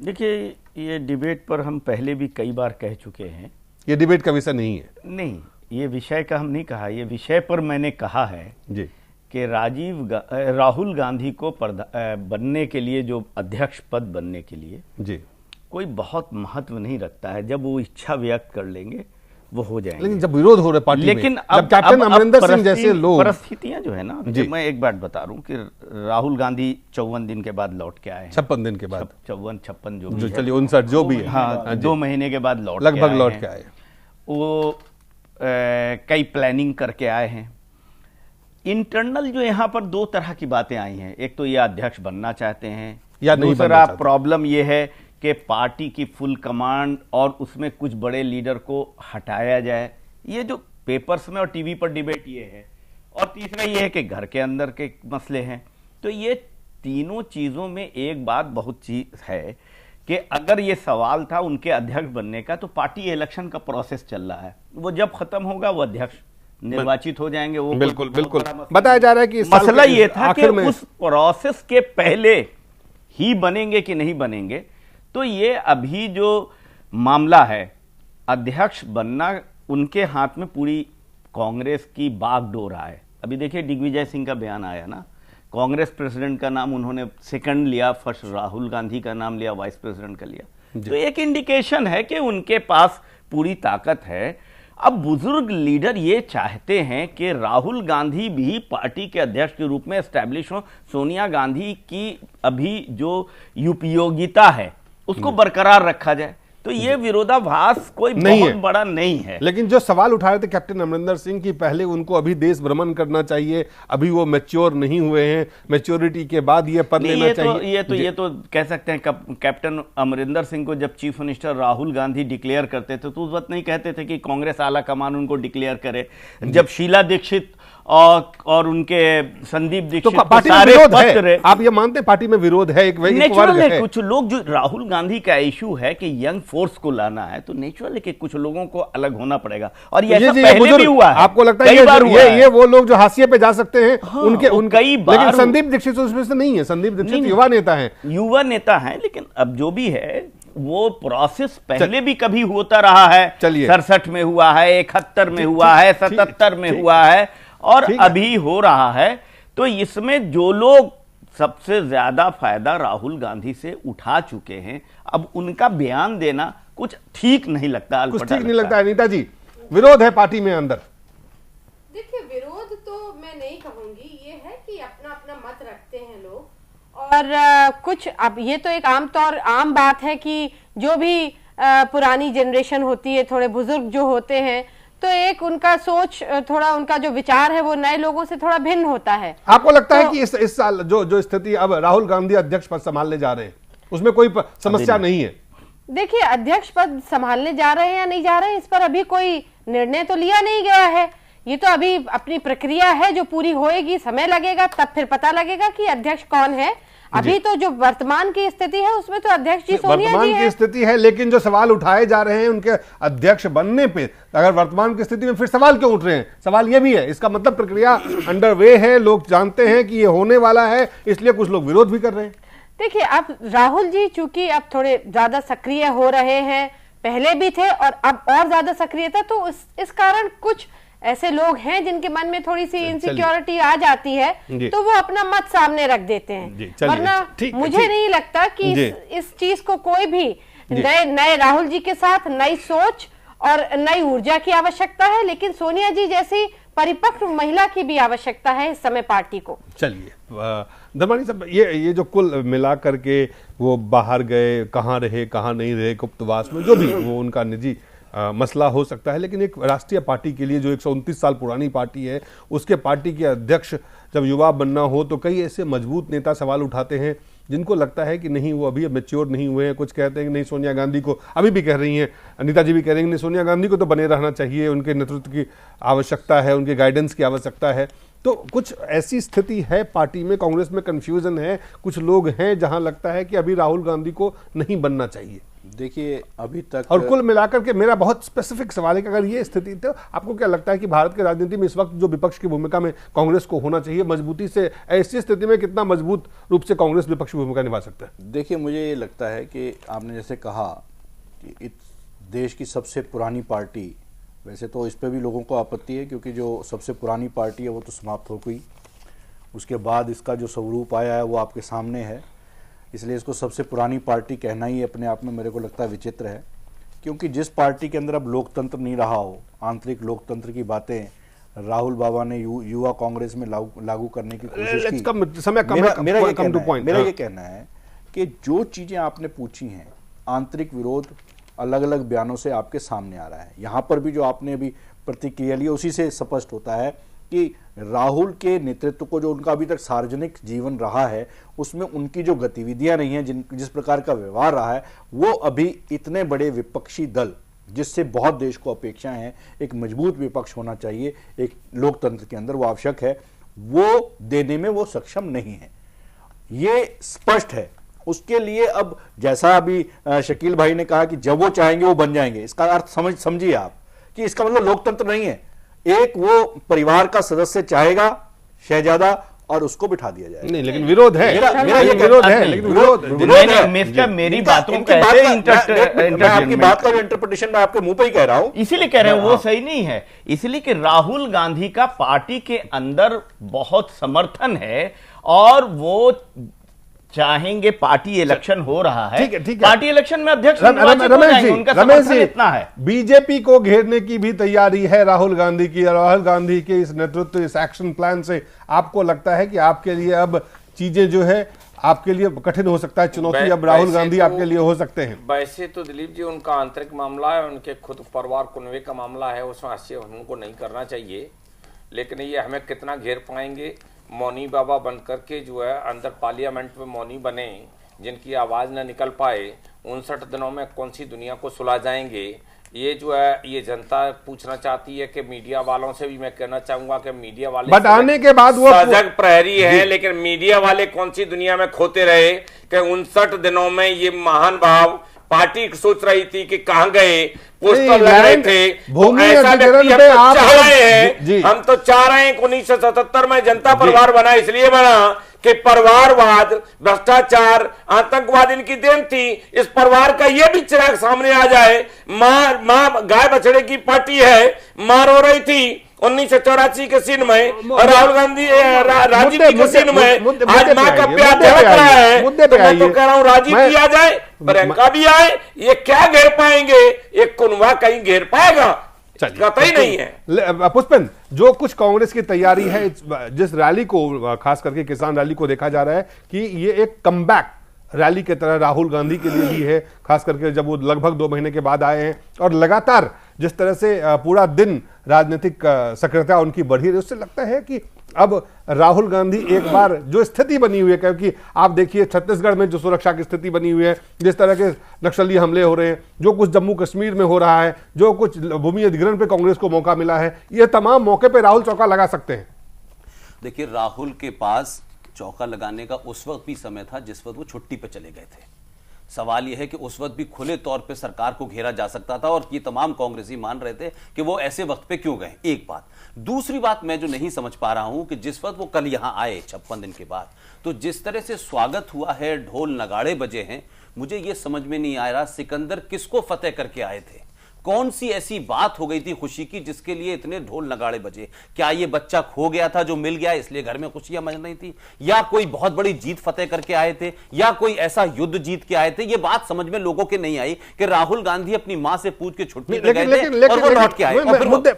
[SPEAKER 6] देखिए, ये डिबेट पर हम पहले भी कई बार कह चुके हैं,
[SPEAKER 1] ये डिबेट का विषय नहीं है।
[SPEAKER 6] नहीं, ये विषय का हम नहीं कहा, ये विषय पर मैंने कहा है
[SPEAKER 1] जी
[SPEAKER 6] कि राहुल गांधी को बनने के लिए, जो अध्यक्ष पद बनने के लिए
[SPEAKER 1] जी
[SPEAKER 6] कोई बहुत महत्व नहीं रखता है। जब वो इच्छा व्यक्त कर लेंगे वो हो जाएंगे।
[SPEAKER 1] लेकिन जब विरोध हो रहा है पार्टी
[SPEAKER 6] लेकिन
[SPEAKER 1] में, जब कैप्टन अमरिंदर सिंह जैसे लोग,
[SPEAKER 6] परिस्थितियां जो है ना, मैं एक बात बता रहा हूं कि राहुल गांधी 54 दिन के बाद लौट के आए हैं,
[SPEAKER 1] 56 दिन के बाद,
[SPEAKER 6] 56
[SPEAKER 1] जो चलिए 59 जो भी है,
[SPEAKER 6] हाँ 2 महीने के बाद
[SPEAKER 1] लगभग लौट के आए।
[SPEAKER 6] वो कई प्लानिंग करके आए हैं। इंटरनल जो यहाँ पर 2 तरह की बातें आई हैं, एक तो ये अध्यक्ष बनना चाहते हैं,
[SPEAKER 1] या
[SPEAKER 6] दूसरा प्रॉब्लम ये है कि पार्टी की फुल कमांड और उसमें कुछ बड़े लीडर को हटाया जाए। ये जो पेपर्स में और टीवी पर डिबेट ये है, और तीसरा ये है कि घर के अंदर के मसले हैं। तो ये तीनों चीजों में एक बात बहुत चीज है कि अगर ये सवाल था उनके अध्यक्ष बनने का, तो पार्टी इलेक्शन का प्रोसेस चल रहा है, वो जब खत्म होगा वो अध्यक्ष निर्वाचित हो जाएंगे। वो
[SPEAKER 1] बिल्कुल बिल्कुल बताया जा रहा है कि
[SPEAKER 6] मसला ये था कि उस प्रोसेस के पहले ही बनेंगे कि नहीं बनेंगे। तो ये अभी जो मामला है, अध्यक्ष बनना उनके हाथ में पूरी कांग्रेस की बागडोर है। अभी देखिए दिग्विजय सिंह का बयान आया ना, कांग्रेस प्रेसिडेंट का नाम उन्होंने सेकंड लिया, फर्स्ट राहुल गांधी का नाम लिया, वाइस प्रेसिडेंट का लिया। तो एक इंडिकेशन है कि उनके पास पूरी ताकत है। अब बुजुर्ग लीडर ये चाहते हैं कि राहुल गांधी भी पार्टी के अध्यक्ष के रूप में एस्टैब्लिश हो, सोनिया गांधी की अभी जो उपयोगिता है उसको बरकरार रखा जाए। तो ये विरोधाभास कोई बहुत बड़ा नहीं है।
[SPEAKER 1] लेकिन जो सवाल उठा रहे थे कैप्टन अमरिंदर सिंह की, पहले उनको अभी देश भ्रमण करना चाहिए, अभी वो मैच्योर नहीं हुए हैं, मैच्योरिटी के बाद ये पद लेना चाहिए।
[SPEAKER 6] ये तो कह सकते हैं कैप्टन अमरिंदर सिंह को जब chief minister Rahul Gandhi declare करते थे तो उस वक्त नहीं कहते थे कि कांग्रेस आला कमान उनको डिक्लेयर करे। जब शीला दीक्षित और उनके संदीप दीक्षित
[SPEAKER 1] तो पार्टी में विरोध है। आप ये मानते हैं पार्टी में विरोध है? एक
[SPEAKER 6] नेचुरल है। कुछ लोग, जो राहुल गांधी का इशू है कि यंग फोर्स को लाना है, तो नेचुरल है कि कुछ लोगों को अलग होना पड़ेगा। और ये पहले भी हुआ है।
[SPEAKER 1] आपको लगता है ये वो लोग जो हाशिए पे जा सकते हैं?
[SPEAKER 6] हाँ,
[SPEAKER 1] उनके
[SPEAKER 6] कई बार।
[SPEAKER 1] लेकिन संदीप दीक्षित उसमें से नहीं है। संदीप दीक्षित युवा नेता है,
[SPEAKER 6] लेकिन अब जो भी है वो प्रोसेस पहले भी कभी होता रहा है। 67 में हुआ है, 71 में हुआ है, 77 में हुआ है, और अभी हो रहा है। तो इसमें जो लोग सबसे ज्यादा फायदा राहुल गांधी से उठा चुके हैं, अब उनका बयान देना कुछ ठीक नहीं लगता।
[SPEAKER 1] कुछ ठीक नहीं लगता है। अनीता जी, विरोध है पार्टी में अंदर?
[SPEAKER 4] देखिए, विरोध तो मैं नहीं कहूंगी, ये है कि अपना अपना मत रखते हैं लोग। और कुछ, अब ये तो एक आम बात है कि जो भी पुरानी जनरेशन होती है, थोड़े बुजुर्ग जो होते हैं, तो एक उनका सोच, थोड़ा उनका जो विचार है वो नए लोगों से थोड़ा भिन्न होता है।
[SPEAKER 1] आपको लगता है कि इस साल जो स्थिति अब राहुल गांधी अध्यक्ष पद संभालने जा रहे हैं, उसमें कोई समस्या नहीं है?
[SPEAKER 4] देखिए, अध्यक्ष पद संभालने जा रहे हैं या नहीं जा रहे हैं, इस पर अभी कोई निर्णय तो लिया नहीं गया है। ये तो अभी अपनी प्रक्रिया है जो पूरी होएगी, समय लगेगा, तब फिर पता लगेगा कि अध्यक्ष कौन है। अभी तो जो वर्तमान की स्थिति है उसमें तो अध्यक्ष जी सोनिया जी है।
[SPEAKER 1] वर्तमान की स्थिति है, लेकिन जो सवाल उठाए जा रहे हैं उनके अध्यक्ष बनने पे, अगर वर्तमान की स्थिति में फिर सवाल क्यों उठ रहे हैं? सवाल ये भी है। इसका मतलब प्रक्रिया अंडरवे है, लोग जानते हैं कि ये होने वाला है, इसलिए कुछ लोग विरोध भी कर रहे हैं।
[SPEAKER 4] देखिए, अब राहुल जी चूंकि अब थोड़े ज्यादा सक्रिय हो रहे हैं, पहले भी थे और अब और ज्यादा सक्रिय था, तो इस कारण कुछ ऐसे लोग हैं जिनके मन में थोड़ी सी इनसिक्योरिटी आ जाती है, तो वो अपना मत सामने रख देते हैं। वरना मुझे नहीं लगता कि इस चीज को कोई भी नए राहुल जी के साथ नई सोच और नई ऊर्जा की आवश्यकता है, लेकिन सोनिया जी जैसी परिपक्व महिला की भी आवश्यकता है इस समय पार्टी को।
[SPEAKER 1] चलिए धर्मानी साहब, ये जो कुल मिला करके वो बाहर गए, कहाँ रहे कहाँ नहीं रहे, गुप्तवास में, जो भी वो उनका निजी मसला हो सकता है, लेकिन एक राष्ट्रीय पार्टी के लिए जो 129 साल पुरानी पार्टी है, उसके पार्टी के अध्यक्ष जब युवा बनना हो तो कई ऐसे मजबूत नेता सवाल उठाते हैं जिनको लगता है कि नहीं वो अभी मैच्योर नहीं हुए हैं, कुछ कहते हैं कि नहीं सोनिया गांधी को, अभी भी कह रही हैं, अनीता जी भी कह रही हैं नहीं सोनिया गांधी को तो बने रहना चाहिए, उनके नेतृत्व की आवश्यकता है, उनके गाइडेंस की आवश्यकता है। तो कुछ ऐसी स्थिति है पार्टी में, कांग्रेस में कंफ्यूजन है, कुछ लोग हैं जहां लगता है कि अभी राहुल गांधी को नहीं बनना चाहिए।
[SPEAKER 7] देखिए अभी तक, और
[SPEAKER 1] कुल मिलाकर के मेरा बहुत स्पेसिफिक सवाल है कि अगर ये स्थिति तो आपको क्या लगता है कि भारत की राजनीति में इस वक्त जो विपक्ष की भूमिका में कांग्रेस को होना चाहिए मजबूती से, ऐसी स्थिति में कितना मजबूत रूप से कांग्रेस विपक्ष की भूमिका निभा सकता है?
[SPEAKER 7] देखिए मुझे ये लगता है कि आपने जैसे कहा कि इस देश की सबसे पुरानी पार्टी, वैसे तो इस पर भी लोगों को आपत्ति है क्योंकि जो सबसे पुरानी पार्टी है वो तो समाप्त हो गई, उसके बाद इसका जो स्वरूप आया है वो आपके सामने है, इसलिए इसको सबसे पुरानी पार्टी कहना ही अपने आप में मेरे को लगता है विचित्र है। क्योंकि जिस पार्टी के अंदर अब लोकतंत्र नहीं रहा हो, आंतरिक लोकतंत्र की बातें राहुल बाबा ने युवा कांग्रेस में लागू करने की कोशिश की। मेरा ये कहना है कि जो चीजें आपने पूछी हैं, आंतरिक विरोध अलग अलग बयानों से आपके सामने आ रहा है। यहाँ पर भी जो आपने अभी प्रतिक्रिया ली उसी से स्पष्ट होता है कि राहुल के नेतृत्व को जो उनका अभी तक सार्वजनिक जीवन रहा है उसमें उनकी जो गतिविधियां रही हैं, जिस प्रकार का व्यवहार रहा है, वो अभी इतने बड़े विपक्षी दल जिससे बहुत देश को अपेक्षाएं हैं, एक मजबूत विपक्ष होना चाहिए एक लोकतंत्र के अंदर, वो आवश्यक है, वो देने में वो सक्षम नहीं है, ये स्पष्ट है। उसके लिए अब जैसा अभी शकील भाई ने कहा कि जब वो चाहेंगे वो बन जाएंगे, इसका अर्थ समझिए आप कि इसका मतलब लोकतंत्र नहीं है। एक वो परिवार का सदस्य चाहेगा शहजादा और उसको बिठा दिया जाएगा।
[SPEAKER 1] नहीं, लेकिन विरोध है,
[SPEAKER 6] मेरी बातों का
[SPEAKER 7] मैं आपकी बात का इंटरप्रिटेशन मैं आपके मुंह पे ही कह रहा हूं,
[SPEAKER 6] इसीलिए कह रहे हैं वो सही नहीं है, इसलिए कि राहुल गांधी का पार्टी के अंदर बहुत समर्थन है और वो चाहेंगे, पार्टी इलेक्शन हो रहा है, ठीक है, पार्टी इलेक्शन में अध्यक्ष रमेश जी इतना है,
[SPEAKER 1] बीजेपी को घेरने की भी तैयारी है राहुल गांधी की। राहुल गांधी के इस नेतृत्व, इस एक्शन प्लान से आपको लगता है कि आपके लिए अब चीजें जो है आपके लिए कठिन हो सकता है, चुनौती अब राहुल गांधी आपके लिए हो सकते हैं?
[SPEAKER 3] वैसे तो दिलीप जी उनका आंतरिक मामला है, उनके खुद परिवार कुनबे का मामला है, उसमें हस्तक्षेप उनको नहीं करना चाहिए, लेकिन ये हमें कितना घेर पाएंगे। मौनी बाबा बनकर के जो है अंदर पार्लियामेंट में मौनी बने, जिनकी आवाज न निकल पाए, 59 दिनों में कौन सी दुनिया को सुला जाएंगे, ये जो है ये जनता पूछना चाहती है। कि मीडिया वालों से भी मैं कहना चाहूंगा कि मीडिया वाले
[SPEAKER 1] बट आने के बाद वो
[SPEAKER 3] सजग प्रहरी है, लेकिन मीडिया वाले कौन सी दुनिया में खोते रहे कि 59 दिनों में ये महान भाव पार्टी सोच रही थी कि कहां गए, पोस्टर लग रहे थे, तो ऐसा व्यक्ति हम तो चाह रहे हैं, हम तो चाह रहे हैं 1977 में जनता परिवार बना, इसलिए बना कि परिवारवाद, भ्रष्टाचार, आतंकवाद इनकी देन थी। इस परिवार का ये भी चिराग सामने आ जाए। मां गाय बछड़े की पार्टी है, मां रो रही थी 1984 के सीन में और राहुल गांधी राजीव जी के सीन में आज मां का प्यार झलक रहा है। तो मैं तो कह रहा हूं राजीव जी आ जाए, प्रियंका भी आए, ये क्या घेर पाएंगे? एक कुनवा कहीं घेर पाएगा? कतई नहीं है।
[SPEAKER 1] पुष्पन, जो कुछ कांग्रेस की तैयारी है, जिस रैली को खास करके किसान रैली को देखा जा रहा है कि ये एक कमबैक रैली की तरह राहुल गांधी के लिए भी है, खास करके जब वो लगभग 2 महीने के बाद आए हैं और लगातार जिस तरह से पूरा दिन राजनीतिक सक्रियता उनकी बढ़ी रही, उससे लगता है कि अब राहुल गांधी एक बार जो स्थिति बनी हुई है, क्योंकि आप देखिए छत्तीसगढ़ में जो सुरक्षा की स्थिति बनी हुई है, जिस तरह के नक्सली हमले हो रहे हैं, जो कुछ जम्मू कश्मीर में हो रहा है, जो कुछ भूमि अधिग्रहण पे कांग्रेस को मौका मिला है, ये तमाम मौके पे राहुल चौका लगा सकते हैं।
[SPEAKER 5] देखिए, राहुल के पास चौका लगाने का उस वक्त भी समय था जिस वक्त वो छुट्टी पे चले गए थे। सवाल यह है कि उस वक्त भी खुले तौर पे सरकार को घेरा जा सकता था और ये तमाम कांग्रेसी मान रहे थे कि वो ऐसे वक्त पे क्यों गए। एक बात। दूसरी बात मैं जो नहीं समझ पा रहा हूं कि जिस वक्त वो कल यहां आए 56 दिन के बाद, तो जिस तरह से स्वागत हुआ है, ढोल नगाड़े बजे हैं, मुझे ये समझ में नहीं आ रहा सिकंदर किसको फतेह करके आए थे। कौन सी ऐसी बात हो गई थी खुशी की जिसके लिए इतने ढोल नगाड़े बजे? क्या ये बच्चा खो गया था जो मिल गया इसलिए घर में खुशियां मच रही थी, या कोई बहुत बड़ी जीत फतेह करके आए थे, या कोई ऐसा युद्ध जीत के आए थे? ये बात समझ में लोगों के नहीं आई कि राहुल गांधी अपनी मां से पूछ के छुट्टी पे गए थे और वो लौट के आए।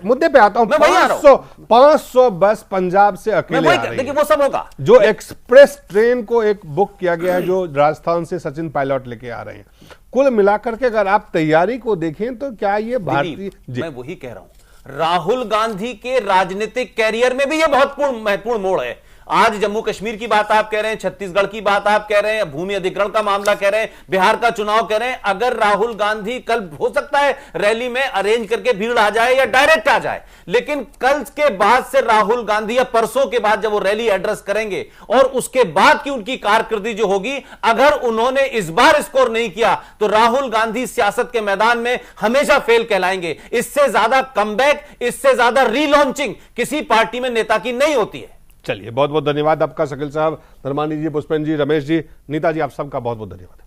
[SPEAKER 1] मुद्दे पे आता हूं। 500 बस पंजाब से अकेले आ रही है।
[SPEAKER 5] देखिए वो सब होगा।
[SPEAKER 1] जो एक्सप्रेस ट्रेन को एक बुक किया गया है, जो राजस्थान से सचिन पायलट लेके आ रहे हैं, कुल मिलाकर के अगर आप तैयारी को देखें तो क्या ये भारतीय,
[SPEAKER 5] मैं वही कह रहा हूं, राहुल गांधी के राजनीतिक कैरियर में भी ये बहुत महत्वपूर्ण मोड़ है। आज जम्मू कश्मीर की बात आप कह रहे हैं, छत्तीसगढ़ की बात आप कह रहे हैं, भूमि अधिग्रहण का मामला कह रहे हैं, बिहार का चुनाव कह रहे हैं। अगर राहुल गांधी कल हो सकता है रैली में अरेंज करके भीड़ आ जाए या डायरेक्ट आ जाए, लेकिन कल के बाद से राहुल गांधी या परसों के बाद जब वो रैली एड्रेस करेंगे और उसके बाद की उनकी कारकर्दगी जो होगी, अगर उन्होंने इस बार स्कोर नहीं किया तो राहुल गांधी सियासत के मैदान में हमेशा फेल कहलाएंगे। इससे ज्यादा कमबैक, इससे ज्यादा रीलॉन्चिंग किसी पार्टी में नेता की नहीं होती है।
[SPEAKER 1] चलिए, बहुत बहुत धन्यवाद आपका शकील साहब, धर्मानी जी, पुष्पेंद्र जी, रमेश जी, नीता जी, आप सबका बहुत बहुत धन्यवाद।